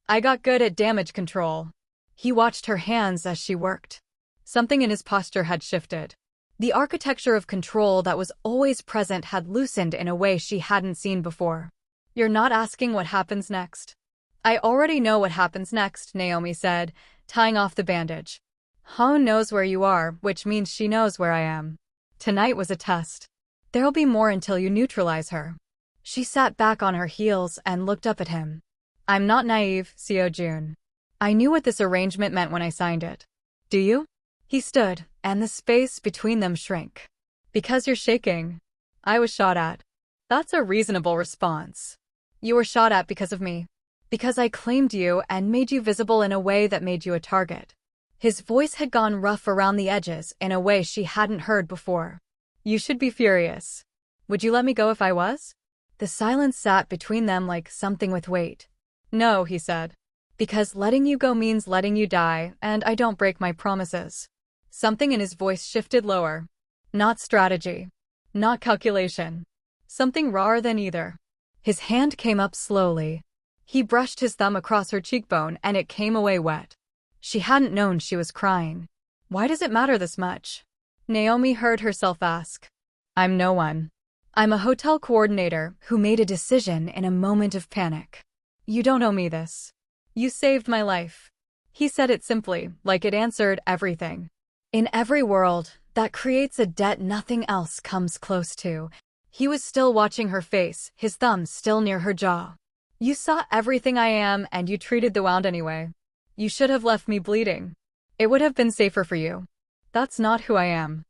I got good at damage control. He watched her hands as she worked. Something in his posture had shifted. The architecture of control that was always present had loosened in a way she hadn't seen before. You're not asking what happens next. I already know what happens next, Naomi said, tying off the bandage. Hoon knows where you are, which means she knows where I am. Tonight was a test. There'll be more until you neutralize her. She sat back on her heels and looked up at him. I'm not naive, Seo-jun. I knew what this arrangement meant when I signed it. Do you? He stood, and the space between them shrank. Because you're shaking. I was shot at. That's a reasonable response. You were shot at because of me. Because I claimed you and made you visible in a way that made you a target. His voice had gone rough around the edges in a way she hadn't heard before. You should be furious. Would you let me go if I was? The silence sat between them like something with weight. No, he said. Because letting you go means letting you die, and I don't break my promises. Something in his voice shifted lower. Not strategy. Not calculation. Something rawer than either. His hand came up slowly. He brushed his thumb across her cheekbone and it came away wet. She hadn't known she was crying. Why does it matter this much? Naomi heard herself ask. I'm no one. I'm a hotel coordinator who made a decision in a moment of panic. You don't owe me this. You saved my life. He said it simply, like it answered everything. In every world, that creates a debt nothing else comes close to. He was still watching her face, his thumb still near her jaw. You saw everything I am and you treated the wound anyway. You should have left me bleeding. It would have been safer for you. That's not who I am.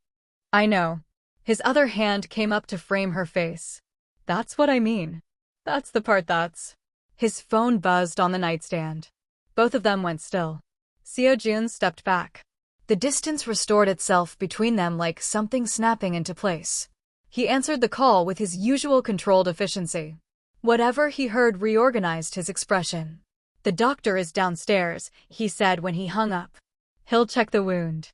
I know. His other hand came up to frame her face. That's what I mean. That's the part that's... His phone buzzed on the nightstand. Both of them went still. Seo-jun stepped back. The distance restored itself between them like something snapping into place. He answered the call with his usual controlled efficiency. Whatever he heard reorganized his expression. The doctor is downstairs, he said when he hung up. He'll check the wound.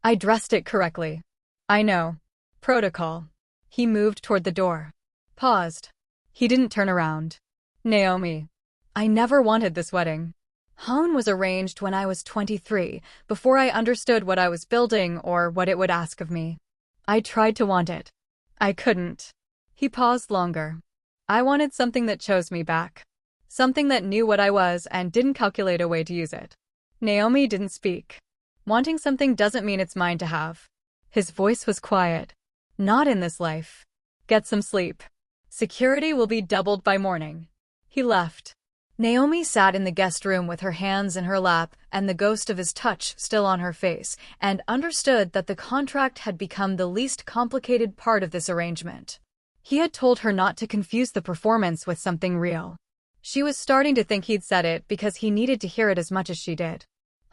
I dressed it correctly. I know. Protocol. He moved toward the door. Paused. He didn't turn around. Naomi. I never wanted this wedding. Hone was arranged when I was 23, before I understood what I was building or what it would ask of me. I tried to want it. I couldn't. He paused longer. I wanted something that chose me back. Something that knew what I was and didn't calculate a way to use it. Naomi didn't speak. Wanting something doesn't mean it's mine to have. His voice was quiet. Not in this life. Get some sleep. Security will be doubled by morning. He left. Naomi sat in the guest room with her hands in her lap and the ghost of his touch still on her face, and understood that the contract had become the least complicated part of this arrangement. He had told her not to confuse the performance with something real. She was starting to think he'd said it because he needed to hear it as much as she did.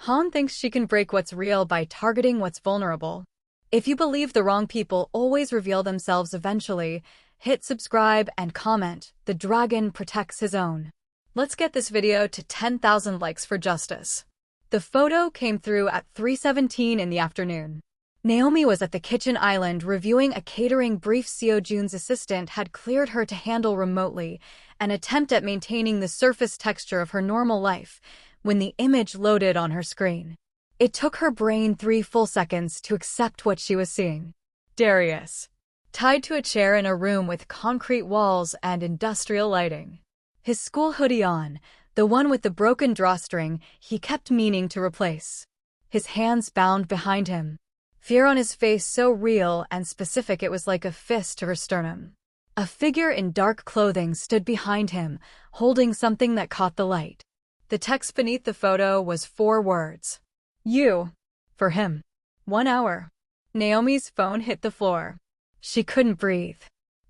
Han thinks she can break what's real by targeting what's vulnerable. If you believe the wrong people always reveal themselves eventually, hit subscribe and comment. The dragon protects his own. Let's get this video to 10,000 likes for justice. The photo came through at 3:17 in the afternoon. Naomi was at the kitchen island reviewing a catering brief Seo-jun's assistant had cleared her to handle remotely, an attempt at maintaining the surface texture of her normal life, when the image loaded on her screen. It took her brain 3 full seconds to accept what she was seeing. Darius. Tied to a chair in a room with concrete walls and industrial lighting. His school hoodie on, the one with the broken drawstring he kept meaning to replace. His hands bound behind him. Fear on his face so real and specific it was like a fist to her sternum. A figure in dark clothing stood behind him, holding something that caught the light. The text beneath the photo was 4 words. You. For him. 1 hour. Naomi's phone hit the floor. She couldn't breathe.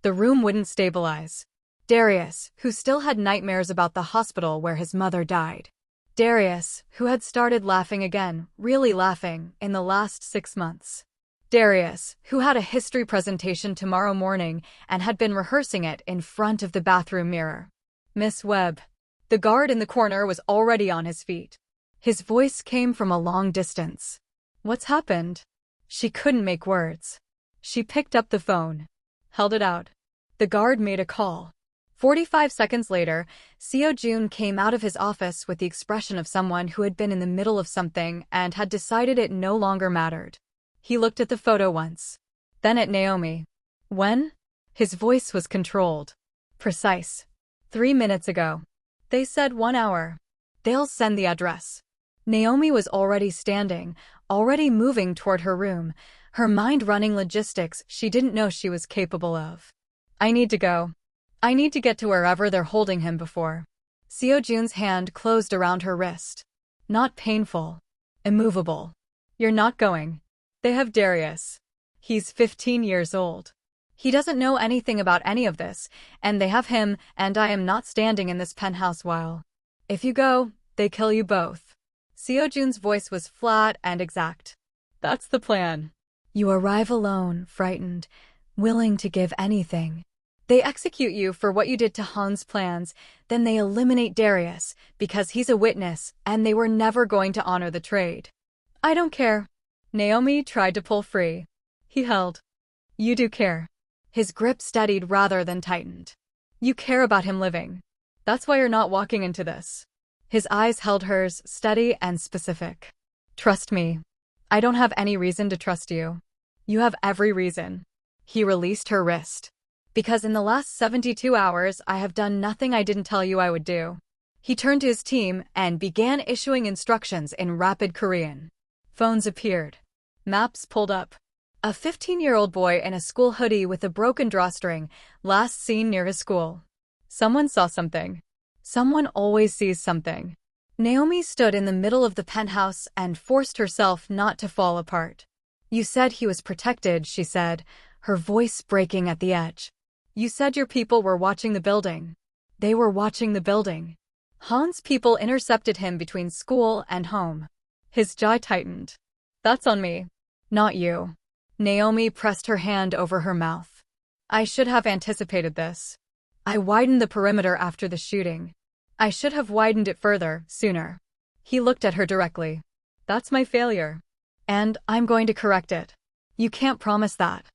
The room wouldn't stabilize. Darius, who still had nightmares about the hospital where his mother died. Darius, who had started laughing again, really laughing, in the last 6 months. Darius, who had a history presentation tomorrow morning and had been rehearsing it in front of the bathroom mirror. Miss Webb. The guard in the corner was already on his feet. His voice came from a long distance. What's happened? She couldn't make words. She picked up the phone. Held it out. The guard made a call. 45 seconds later, Seo-jun came out of his office with the expression of someone who had been in the middle of something and had decided it no longer mattered. He looked at the photo once. Then at Naomi. When? His voice was controlled. Precise. 3 minutes ago. They said 1 hour. They'll send the address. Naomi was already standing, already moving toward her room, her mind running logistics she didn't know she was capable of. I need to go. I need to get to wherever they're holding him before. Seo-jun's hand closed around her wrist. Not painful. Immovable. You're not going. They have Darius. He's 15 years old. He doesn't know anything about any of this, and they have him, and I am not standing in this penthouse while. If you go, they kill you both. Seo-jun's voice was flat and exact. That's the plan. You arrive alone, frightened, willing to give anything. They execute you for what you did to Han's plans, then they eliminate Darius because he's a witness and they were never going to honor the trade. I don't care. Naomi tried to pull free. He held. You do care. His grip steadied rather than tightened. You care about him living. That's why you're not walking into this. His eyes held hers, steady and specific. Trust me. I don't have any reason to trust you. You have every reason. He released her wrist. Because in the last 72 hours, I have done nothing I didn't tell you I would do. He turned to his team and began issuing instructions in rapid Korean. Phones appeared. Maps pulled up. A 15-year-old boy in a school hoodie with a broken drawstring, last seen near his school. Someone saw something. Someone always sees something. Naomi stood in the middle of the penthouse and forced herself not to fall apart. You said he was protected, she said, her voice breaking at the edge. You said your people were watching the building. They were watching the building. Han's people intercepted him between school and home. His jaw tightened. That's on me. Not you. Naomi pressed her hand over her mouth. I should have anticipated this. I widened the perimeter after the shooting. I should have widened it further, sooner. He looked at her directly. That's my failure. And I'm going to correct it. You can't promise that.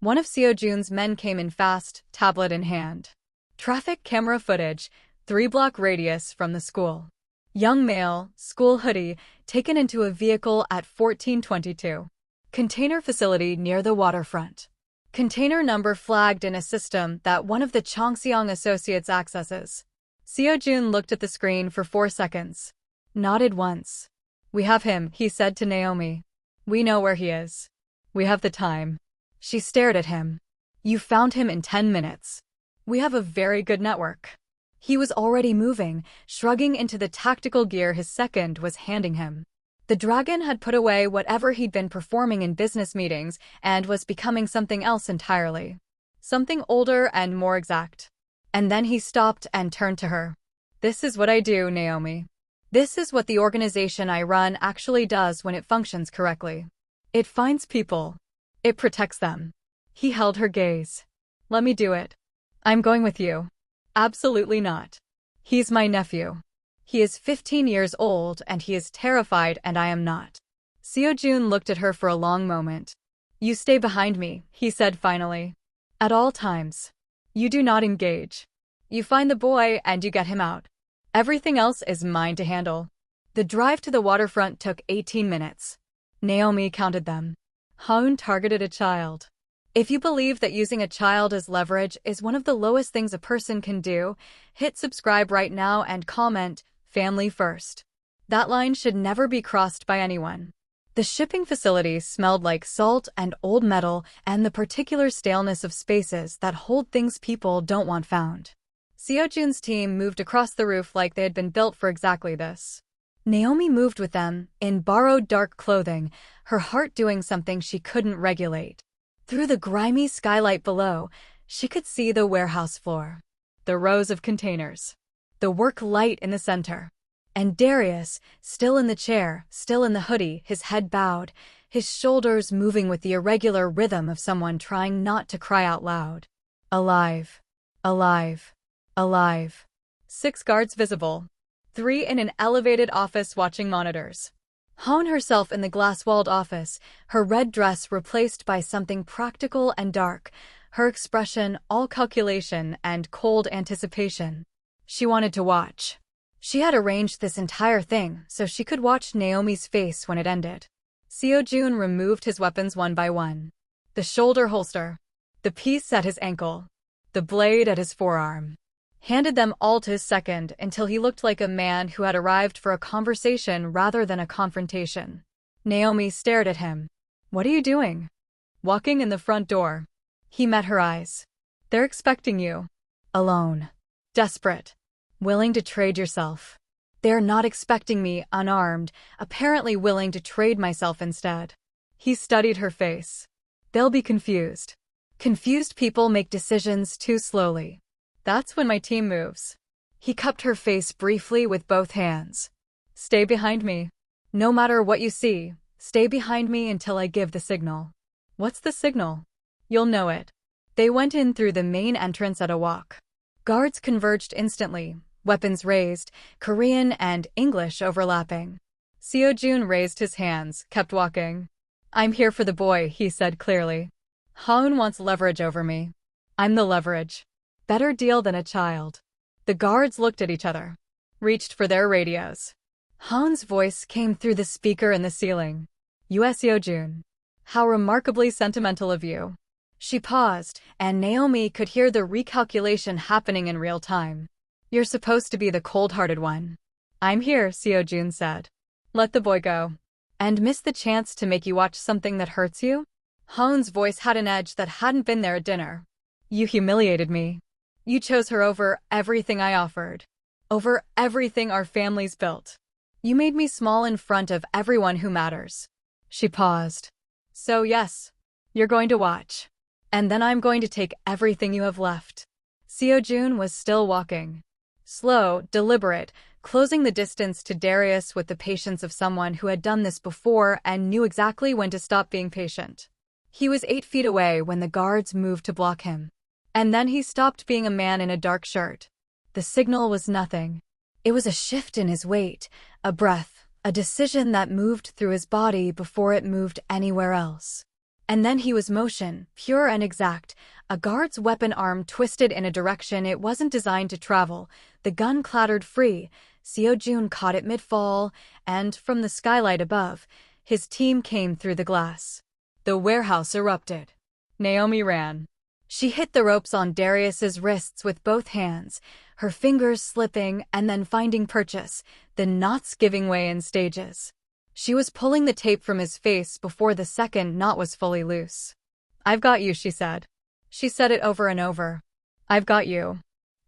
One of Seo-jun's men came in fast, tablet in hand. Traffic camera footage, 3-block radius from the school. Young male, school hoodie, taken into a vehicle at 1422. Container facility near the waterfront. Container number flagged in a system that one of the Chongseong associates accesses. Seo-jun looked at the screen for 4 seconds. Nodded once. We have him, he said to Naomi. We know where he is. We have the time. She stared at him. You found him in 10 minutes. We have a very good network. He was already moving, shrugging into the tactical gear his second was handing him. The dragon had put away whatever he'd been performing in business meetings and was becoming something else entirely. Something older and more exact. And then he stopped and turned to her. This is what I do, Naomi. This is what the organization I run actually does when it functions correctly. It finds people. It protects them. He held her gaze. Let me do it. I'm going with you. Absolutely not. He's my nephew. He is 15 years old and he is terrified and I am not. Seo-jun looked at her for a long moment. You stay behind me, he said finally. At all times. You do not engage. You find the boy and you get him out. Everything else is mine to handle. The drive to the waterfront took 18 minutes. Naomi counted them. Haun targeted a child. If you believe that using a child as leverage is one of the lowest things a person can do, hit subscribe right now and comment, family first. That line should never be crossed by anyone. The shipping facility smelled like salt and old metal and the particular staleness of spaces that hold things people don't want found. Seo-jun's team moved across the roof like they had been built for exactly this. Naomi moved with them, in borrowed dark clothing, her heart doing something she couldn't regulate. Through the grimy skylight below, she could see the warehouse floor. The rows of containers. The work light in the center. And Darius, still in the chair, still in the hoodie, his head bowed, his shoulders moving with the irregular rhythm of someone trying not to cry out loud. Alive. Alive. Alive. 6 guards visible. 3 in an elevated office watching monitors. Haun herself in the glass-walled office, her red dress replaced by something practical and dark, her expression all calculation and cold anticipation. She wanted to watch. She had arranged this entire thing so she could watch Naomi's face when it ended. Seo-jun removed his weapons one by one. The shoulder holster. The piece at his ankle. The blade at his forearm. Handed them all to his second until he looked like a man who had arrived for a conversation rather than a confrontation. Naomi stared at him. What are you doing? Walking in the front door. He met her eyes. They're expecting you. Alone. Desperate. Willing to trade yourself. They're not expecting me unarmed, apparently willing to trade myself instead. He studied her face. They'll be confused. Confused people make decisions too slowly. That's when my team moves. He cupped her face briefly with both hands. Stay behind me. No matter what you see, stay behind me until I give the signal. What's the signal? You'll know it. They went in through the main entrance at a walk. Guards converged instantly, weapons raised, Korean and English overlapping. Seo-jun raised his hands, kept walking. "I'm here for the boy," he said clearly. "Haun wants leverage over me. I'm the leverage. Better deal than a child." The guards looked at each other, reached for their radios. Haun's voice came through the speaker in the ceiling. "US Seo-jun. How remarkably sentimental of you." She paused, and Naomi could hear the recalculation happening in real time. "You're supposed to be the cold-hearted one." "I'm here," Seo-jun said. "Let the boy go." "And miss the chance to make you watch something that hurts you?" Haun's voice had an edge that hadn't been there at dinner. "You humiliated me. You chose her over everything I offered. Over everything our family's built. You made me small in front of everyone who matters." She paused. "So yes, you're going to watch. And then I'm going to take everything you have left." Seo-jun was still walking. Slow, deliberate, closing the distance to Darius with the patience of someone who had done this before and knew exactly when to stop being patient. He was 8 feet away when the guards moved to block him. And then he stopped being a man in a dark shirt. The signal was nothing. It was a shift in his weight, a breath, a decision that moved through his body before it moved anywhere else. And then he was motion, pure and exact, a guard's weapon arm twisted in a direction it wasn't designed to travel. The gun clattered free. Seo-jun caught it mid-fall, and from the skylight above, his team came through the glass. The warehouse erupted. Naomi ran. She hit the ropes on Darius's wrists with both hands, her fingers slipping and then finding purchase, the knots giving way in stages. She was pulling the tape from his face before the second knot was fully loose. "I've got you," she said. She said it over and over. "I've got you.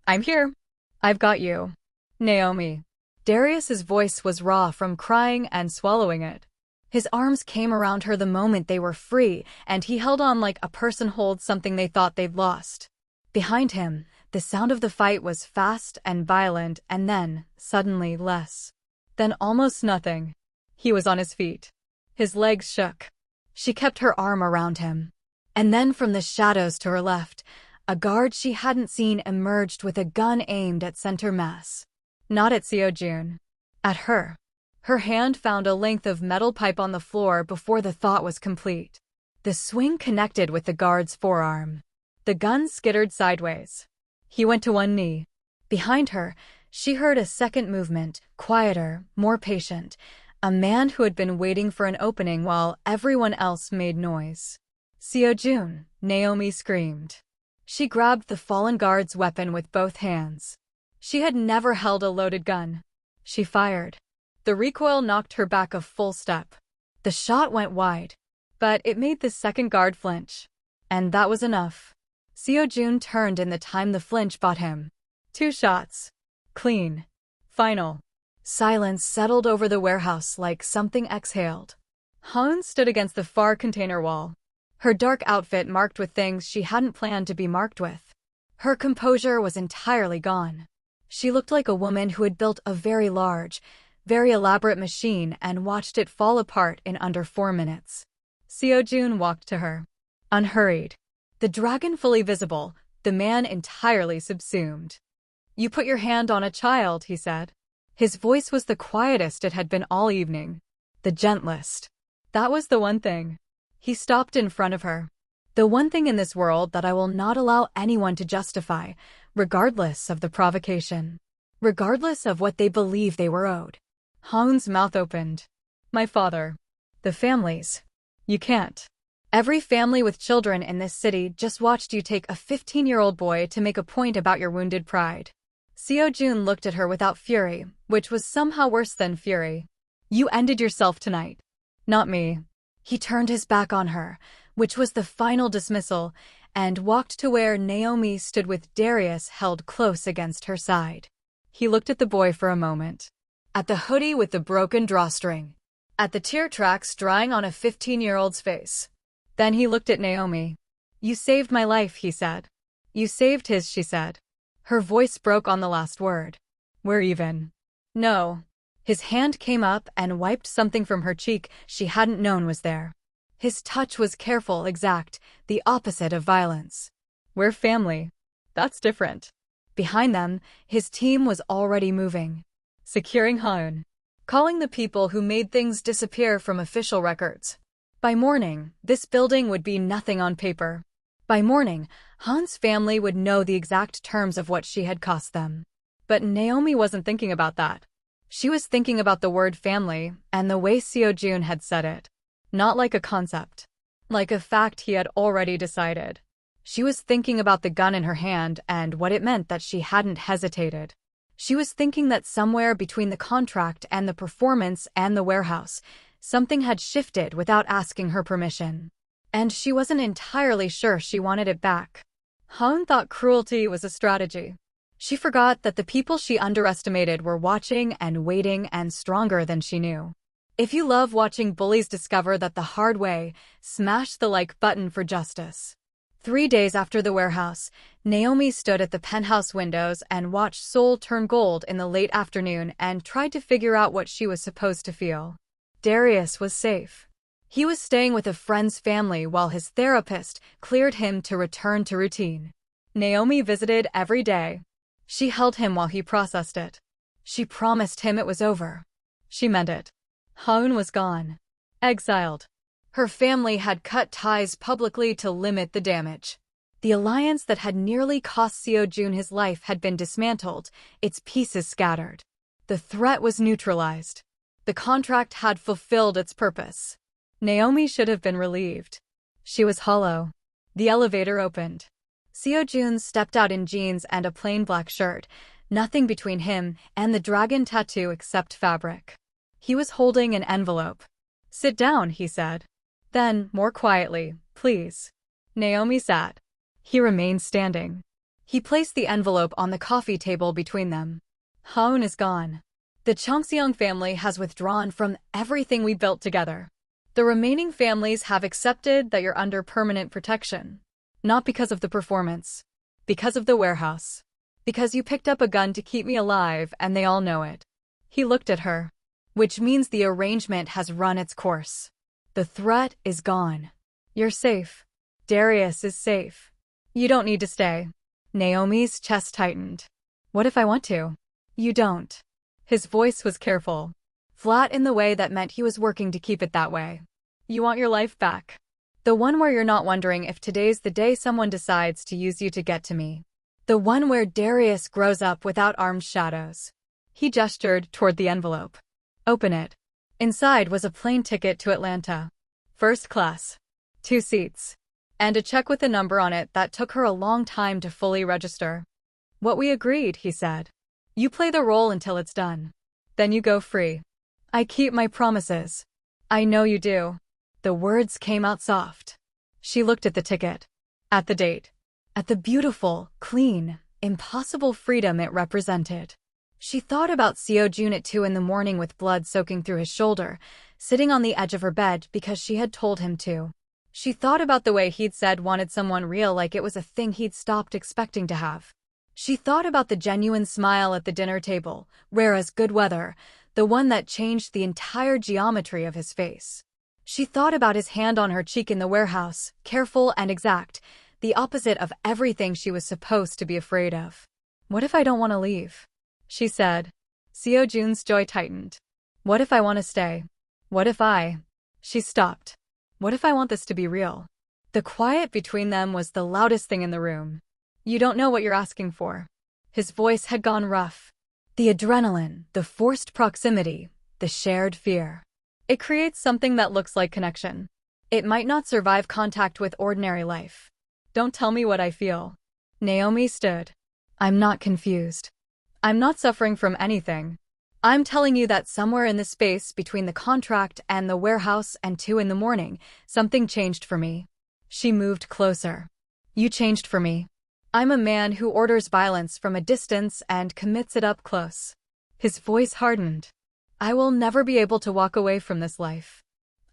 I'm here. I've got you." "Naomi." Darius's voice was raw from crying and swallowing it. His arms came around her the moment they were free, and he held on like a person holds something they thought they'd lost. Behind him, the sound of the fight was fast and violent, and then, suddenly, less. Then almost nothing. He was on his feet. His legs shook. She kept her arm around him. And then from the shadows to her left, a guard she hadn't seen emerged with a gun aimed at center mass. Not at Seo-jun. At her. Her hand found a length of metal pipe on the floor before the thought was complete. The swing connected with the guard's forearm. The gun skittered sideways. He went to one knee. Behind her, she heard a second movement, quieter, more patient. A man who had been waiting for an opening while everyone else made noise. "Seo-jun," Naomi screamed. She grabbed the fallen guard's weapon with both hands. She had never held a loaded gun. She fired. The recoil knocked her back a full step. The shot went wide, but it made the second guard flinch. And that was enough. Seo-jun turned in the time the flinch bought him. 2 shots. Clean. Final. Silence settled over the warehouse like something exhaled. Haun stood against the far container wall. Her dark outfit marked with things she hadn't planned to be marked with. Her composure was entirely gone. She looked like a woman who had built a very large, very elaborate machine and watched it fall apart in under 4 minutes. Seo-jun walked to her. Unhurried. The dragon fully visible, the man entirely subsumed. "You put your hand on a child," he said. His voice was the quietest it had been all evening. The gentlest. That was the one thing. He stopped in front of her. "The one thing in this world that I will not allow anyone to justify, regardless of the provocation. Regardless of what they believe they were owed." Haun's mouth opened. "My father. The families. You can't. Every family with children in this city just watched you take a 15-year-old boy to make a point about your wounded pride." Seo-jun looked at her without fury, which was somehow worse than fury. "You ended yourself tonight. Not me." He turned his back on her, which was the final dismissal, and walked to where Naomi stood with Darius held close against her side. He looked at the boy for a moment. At the hoodie with the broken drawstring. At the tear tracks drying on a 15-year-old's face. Then he looked at Naomi. "You saved my life," he said. "You saved his," she said. Her voice broke on the last word. "We're even." "No." His hand came up and wiped something from her cheek she hadn't known was there. His touch was careful, exact, the opposite of violence. We're family. That's different. Behind them, his team was already moving. Securing Haun. Calling the people who made things disappear from official records. By morning, this building would be nothing on paper. By morning, Han's family would know the exact terms of what she had cost them. But Naomi wasn't thinking about that. She was thinking about the word family and the way Seo-jun had said it. Not like a concept. Like a fact he had already decided. She was thinking about the gun in her hand and what it meant that she hadn't hesitated. She was thinking that somewhere between the contract and the performance and the warehouse, something had shifted without asking her permission. And she wasn't entirely sure she wanted it back. Han thought cruelty was a strategy. She forgot that the people she underestimated were watching and waiting and stronger than she knew. If you love watching bullies discover that the hard way, smash the like button for justice. 3 days after the warehouse, Naomi stood at the penthouse windows and watched Seoul turn gold in the late afternoon and tried to figure out what she was supposed to feel. Darius was safe. He was staying with a friend's family while his therapist cleared him to return to routine. Naomi visited every day. She held him while he processed it. She promised him it was over. She meant it. Haun was gone. Exiled. Her family had cut ties publicly to limit the damage. The alliance that had nearly cost Seo-jun his life had been dismantled, its pieces scattered. The threat was neutralized. The contract had fulfilled its purpose. Naomi should have been relieved. She was hollow. The elevator opened. Seo-jun stepped out in jeans and a plain black shirt, nothing between him and the dragon tattoo except fabric. He was holding an envelope. "Sit down," he said. Then, more quietly, "Please." Naomi sat. He remained standing. He placed the envelope on the coffee table between them. "Haun is gone. The Chongseong family has withdrawn from everything we built together. The remaining families have accepted that you're under permanent protection. Not because of the performance. Because of the warehouse. Because you picked up a gun to keep me alive and they all know it." He looked at her. "Which means the arrangement has run its course. The threat is gone. You're safe. Darius is safe. You don't need to stay." Naomi's chest tightened. "What if I want to?" "You don't." His voice was careful. Flat in the way that meant he was working to keep it that way. "You want your life back. The one where you're not wondering if today's the day someone decides to use you to get to me. The one where Darius grows up without armed shadows." He gestured toward the envelope. "Open it." Inside was a plane ticket to Atlanta. First class. 2 seats. And a check with a number on it that took her a long time to fully register. "What we agreed," he said. "You play the role until it's done. Then you go free." "I keep my promises." "I know you do." The words came out soft. She looked at the ticket. At the date. At the beautiful, clean, impossible freedom it represented. She thought about Seo-jun at 2 in the morning with blood soaking through his shoulder, sitting on the edge of her bed because she had told him to. She thought about the way he'd said wanted someone real like it was a thing he'd stopped expecting to have. She thought about the genuine smile at the dinner table, rare as good weather, the one that changed the entire geometry of his face. She thought about his hand on her cheek in the warehouse, careful and exact, the opposite of everything she was supposed to be afraid of. "What if I don't want to leave?" she said. Seo-jun's jaw tightened. "What if I want to stay? What if I—" She stopped. "What if I want this to be real?" The quiet between them was the loudest thing in the room. "You don't know what you're asking for." His voice had gone rough. The adrenaline, the forced proximity, the shared fear. It creates something that looks like connection. It might not survive contact with ordinary life. "Don't tell me what I feel." Naomi stood. "I'm not confused. I'm not suffering from anything. I'm telling you that somewhere in the space between the contract and the warehouse and 2 in the morning, something changed for me." She moved closer. "You changed for me. I'm a man who orders violence from a distance and commits it up close." His voice hardened. "I will never be able to walk away from this life.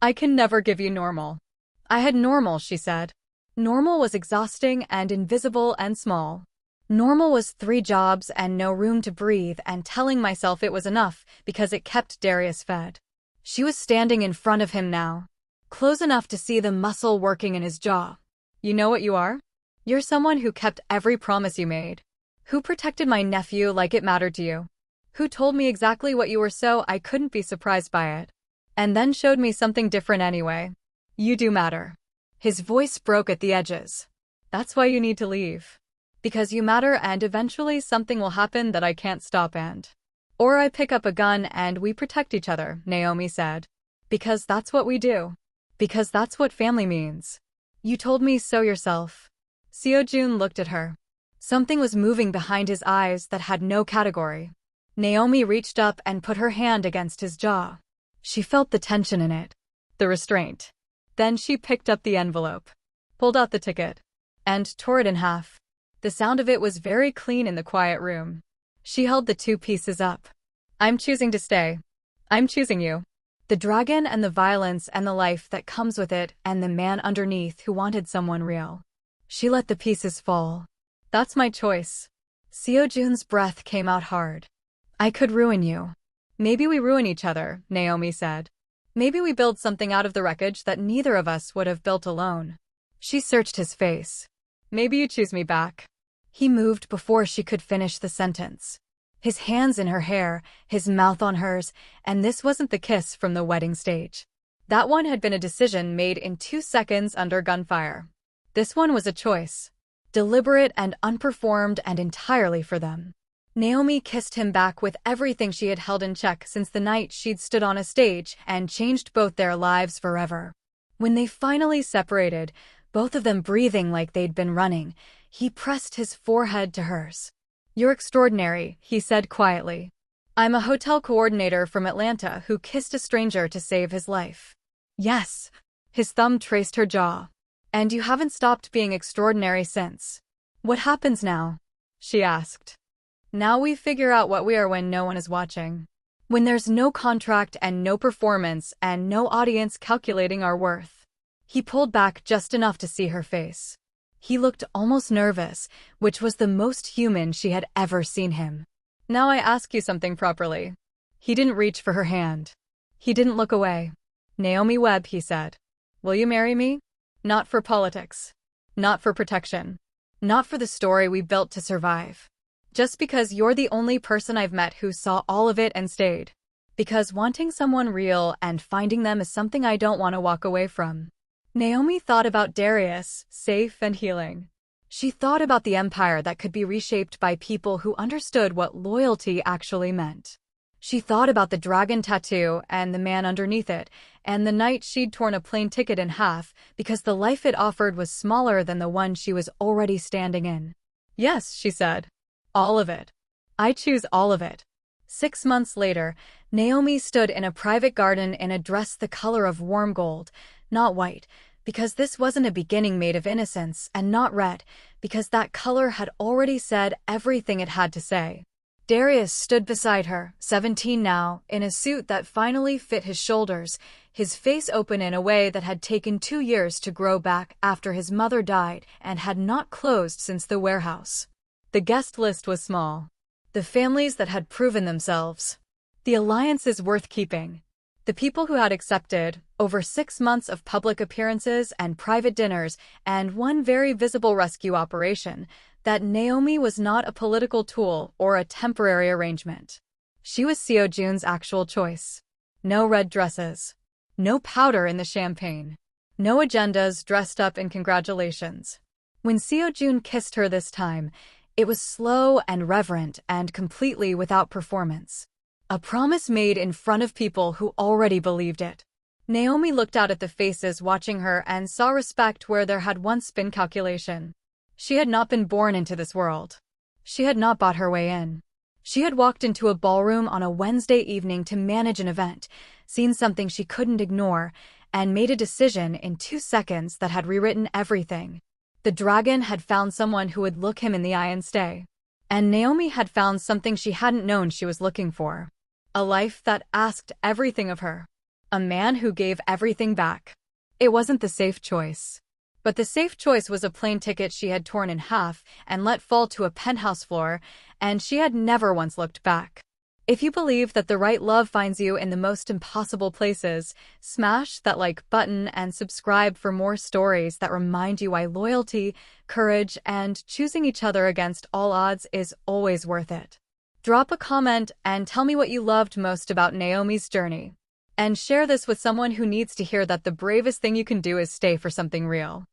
I can never give you normal." "I had normal," she said. Normal was exhausting and invisible and small. Normal was 3 jobs and no room to breathe and telling myself it was enough because it kept Darius fed. She was standing in front of him now, close enough to see the muscle working in his jaw. "You know what you are?" You're someone who kept every promise you made. Who protected my nephew like it mattered to you. Who told me exactly what you were so I couldn't be surprised by it. And then showed me something different anyway. You do matter. His voice broke at the edges. That's why you need to leave. Because you matter and eventually something will happen that I can't stop and. Or I pick up a gun and we protect each other, Naomi said. Because that's what we do. Because that's what family means. You told me so yourself. Seo-jun looked at her. Something was moving behind his eyes that had no category. Naomi reached up and put her hand against his jaw. She felt the tension in it. The restraint. Then she picked up the envelope. Pulled out the ticket. And tore it in half. The sound of it was very clean in the quiet room. She held the two pieces up. I'm choosing to stay. I'm choosing you. The dragon and the violence and the life that comes with it and the man underneath who wanted someone real. She let the pieces fall. That's my choice. Seo-jun's breath came out hard. I could ruin you. Maybe we ruin each other, Naomi said. Maybe we build something out of the wreckage that neither of us would have built alone. She searched his face. Maybe you choose me back. He moved before she could finish the sentence. His hands in her hair, his mouth on hers, and this wasn't the kiss from the wedding stage. That one had been a decision made in 2 seconds under gunfire. This one was a choice. Deliberate and unperformed and entirely for them. Naomi kissed him back with everything she had held in check since the night she'd stood on a stage and changed both their lives forever. When they finally separated, both of them breathing like they'd been running, he pressed his forehead to hers. You're extraordinary, he said quietly. I'm a hotel coordinator from Atlanta who kissed a stranger to save his life. Yes. His thumb traced her jaw. And you haven't stopped being extraordinary since. What happens now? She asked. Now we figure out what we are when no one is watching. When there's no contract and no performance and no audience calculating our worth. He pulled back just enough to see her face. He looked almost nervous, which was the most human she had ever seen him. Now I ask you something properly. He didn't reach for her hand. He didn't look away. Naomi Webb, he said. Will you marry me? Not for politics. Not for protection. Not for the story we built to survive. Just because you're the only person I've met who saw all of it and stayed. Because wanting someone real and finding them is something I don't want to walk away from. Naomi thought about Darius, safe and healing. She thought about the empire that could be reshaped by people who understood what loyalty actually meant. She thought about the dragon tattoo and the man underneath it, and the night she'd torn a plane ticket in half because the life it offered was smaller than the one she was already standing in. Yes, she said. All of it. I choose all of it. 6 months later, Naomi stood in a private garden in a dress the color of warm gold, not white, because this wasn't a beginning made of innocence, and not red, because that color had already said everything it had to say. Darius stood beside her, 17 now, in a suit that finally fit his shoulders, his face open in a way that had taken 2 years to grow back after his mother died and had not closed since the warehouse. The guest list was small. The families that had proven themselves. The alliances worth keeping. The people who had accepted, over 6 months of public appearances and private dinners and one very visible rescue operation, that Naomi was not a political tool or a temporary arrangement. She was Seo-jun's actual choice. No red dresses. No powder in the champagne. No agendas dressed up in congratulations. When Seo-jun kissed her this time, it was slow and reverent and completely without performance. A promise made in front of people who already believed it. Naomi looked out at the faces watching her and saw respect where there had once been calculation. She had not been born into this world. She had not bought her way in. She had walked into a ballroom on a Wednesday evening to manage an event, seen something she couldn't ignore, and made a decision in 2 seconds that had rewritten everything. The dragon had found someone who would look him in the eye and stay. And Naomi had found something she hadn't known she was looking for. A life that asked everything of her. A man who gave everything back. It wasn't the safe choice. But the safe choice was a plane ticket she had torn in half and let fall to a penthouse floor, and she had never once looked back. If you believe that the right love finds you in the most impossible places, smash that like button and subscribe for more stories that remind you why loyalty, courage, and choosing each other against all odds is always worth it. Drop a comment and tell me what you loved most about Naomi's journey. And share this with someone who needs to hear that the bravest thing you can do is stay for something real.